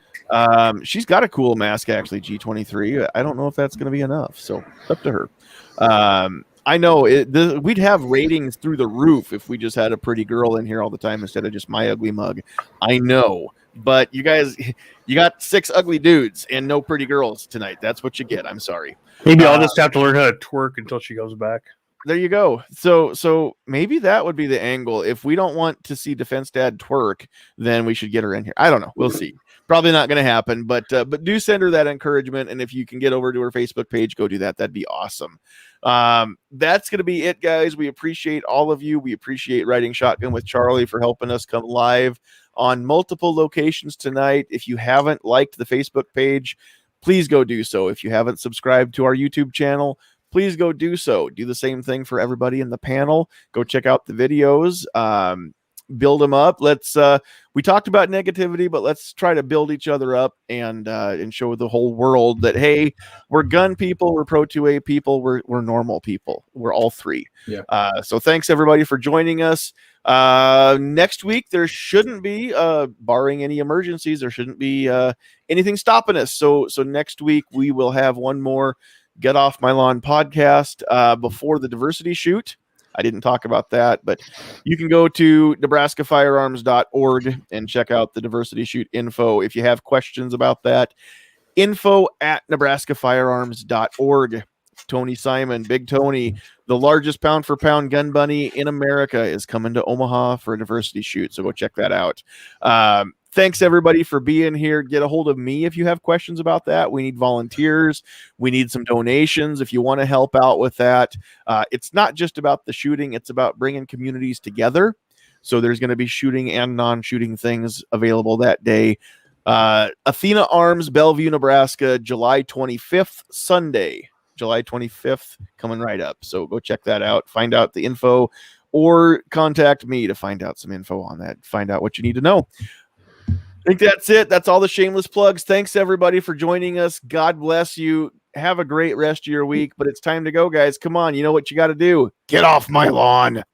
She's got a cool mask, actually, G23. I don't know if that's going to be enough, so it's up to her. I know we'd have ratings through the roof if we just had a pretty girl in here all the time instead of just my ugly mug. I know, but you guys, you got 6 ugly dudes and no pretty girls tonight. That's what you get. I'm sorry. Maybe I'll just have to learn how to twerk until she goes back. There you go. So maybe that would be the angle. If we don't want to see Defense Dad twerk, then we should get her in here. I don't know. We'll see. Probably not going to happen, but do send her that encouragement. And if you can get over to her Facebook page, go do that. That'd be awesome. That's going to be it, guys. We appreciate all of you. We appreciate Riding Shotgun with Charlie for helping us come live on multiple locations tonight. If you haven't liked the Facebook page, please go do so. If you haven't subscribed to our YouTube channel, please go do so. Do the same thing for everybody in the panel. Go check out the videos. Build them up. We talked about negativity, but let's try to build each other up and show the whole world that, hey, we're gun people, we're Pro 2A people, we're normal people. We're all three. Yeah. So thanks everybody for joining us. Next week there shouldn't be, barring any emergencies, there shouldn't be anything stopping us. So next week we will have one more Get Off My Lawn podcast before the diversity shoot. I didn't talk about that, but you can go to nebraskafirearms.org and check out the diversity shoot info. If you have questions about that, info@nebraskafirearms.org. Tony Simon, Big Tony, the largest pound for pound gun bunny in America, is coming to Omaha for a diversity shoot. So go check that out. Thanks everybody for being here. Get a hold of me if you have questions about that. We need volunteers. We need some donations if you want to help out with that. It's not just about the shooting. It's about bringing communities together. So there's going to be shooting and non-shooting things available that day. Athena Arms, Bellevue, Nebraska, July 25th, Sunday. July 25th, coming right up. So go check that out. Find out the info or contact me to find out some info on that. Find out what you need to know. I think that's it. That's all the shameless plugs. Thanks everybody for joining us. God bless you. Have a great rest of your week, but it's time to go, guys. Come on. You know what you got to do. Get off my lawn.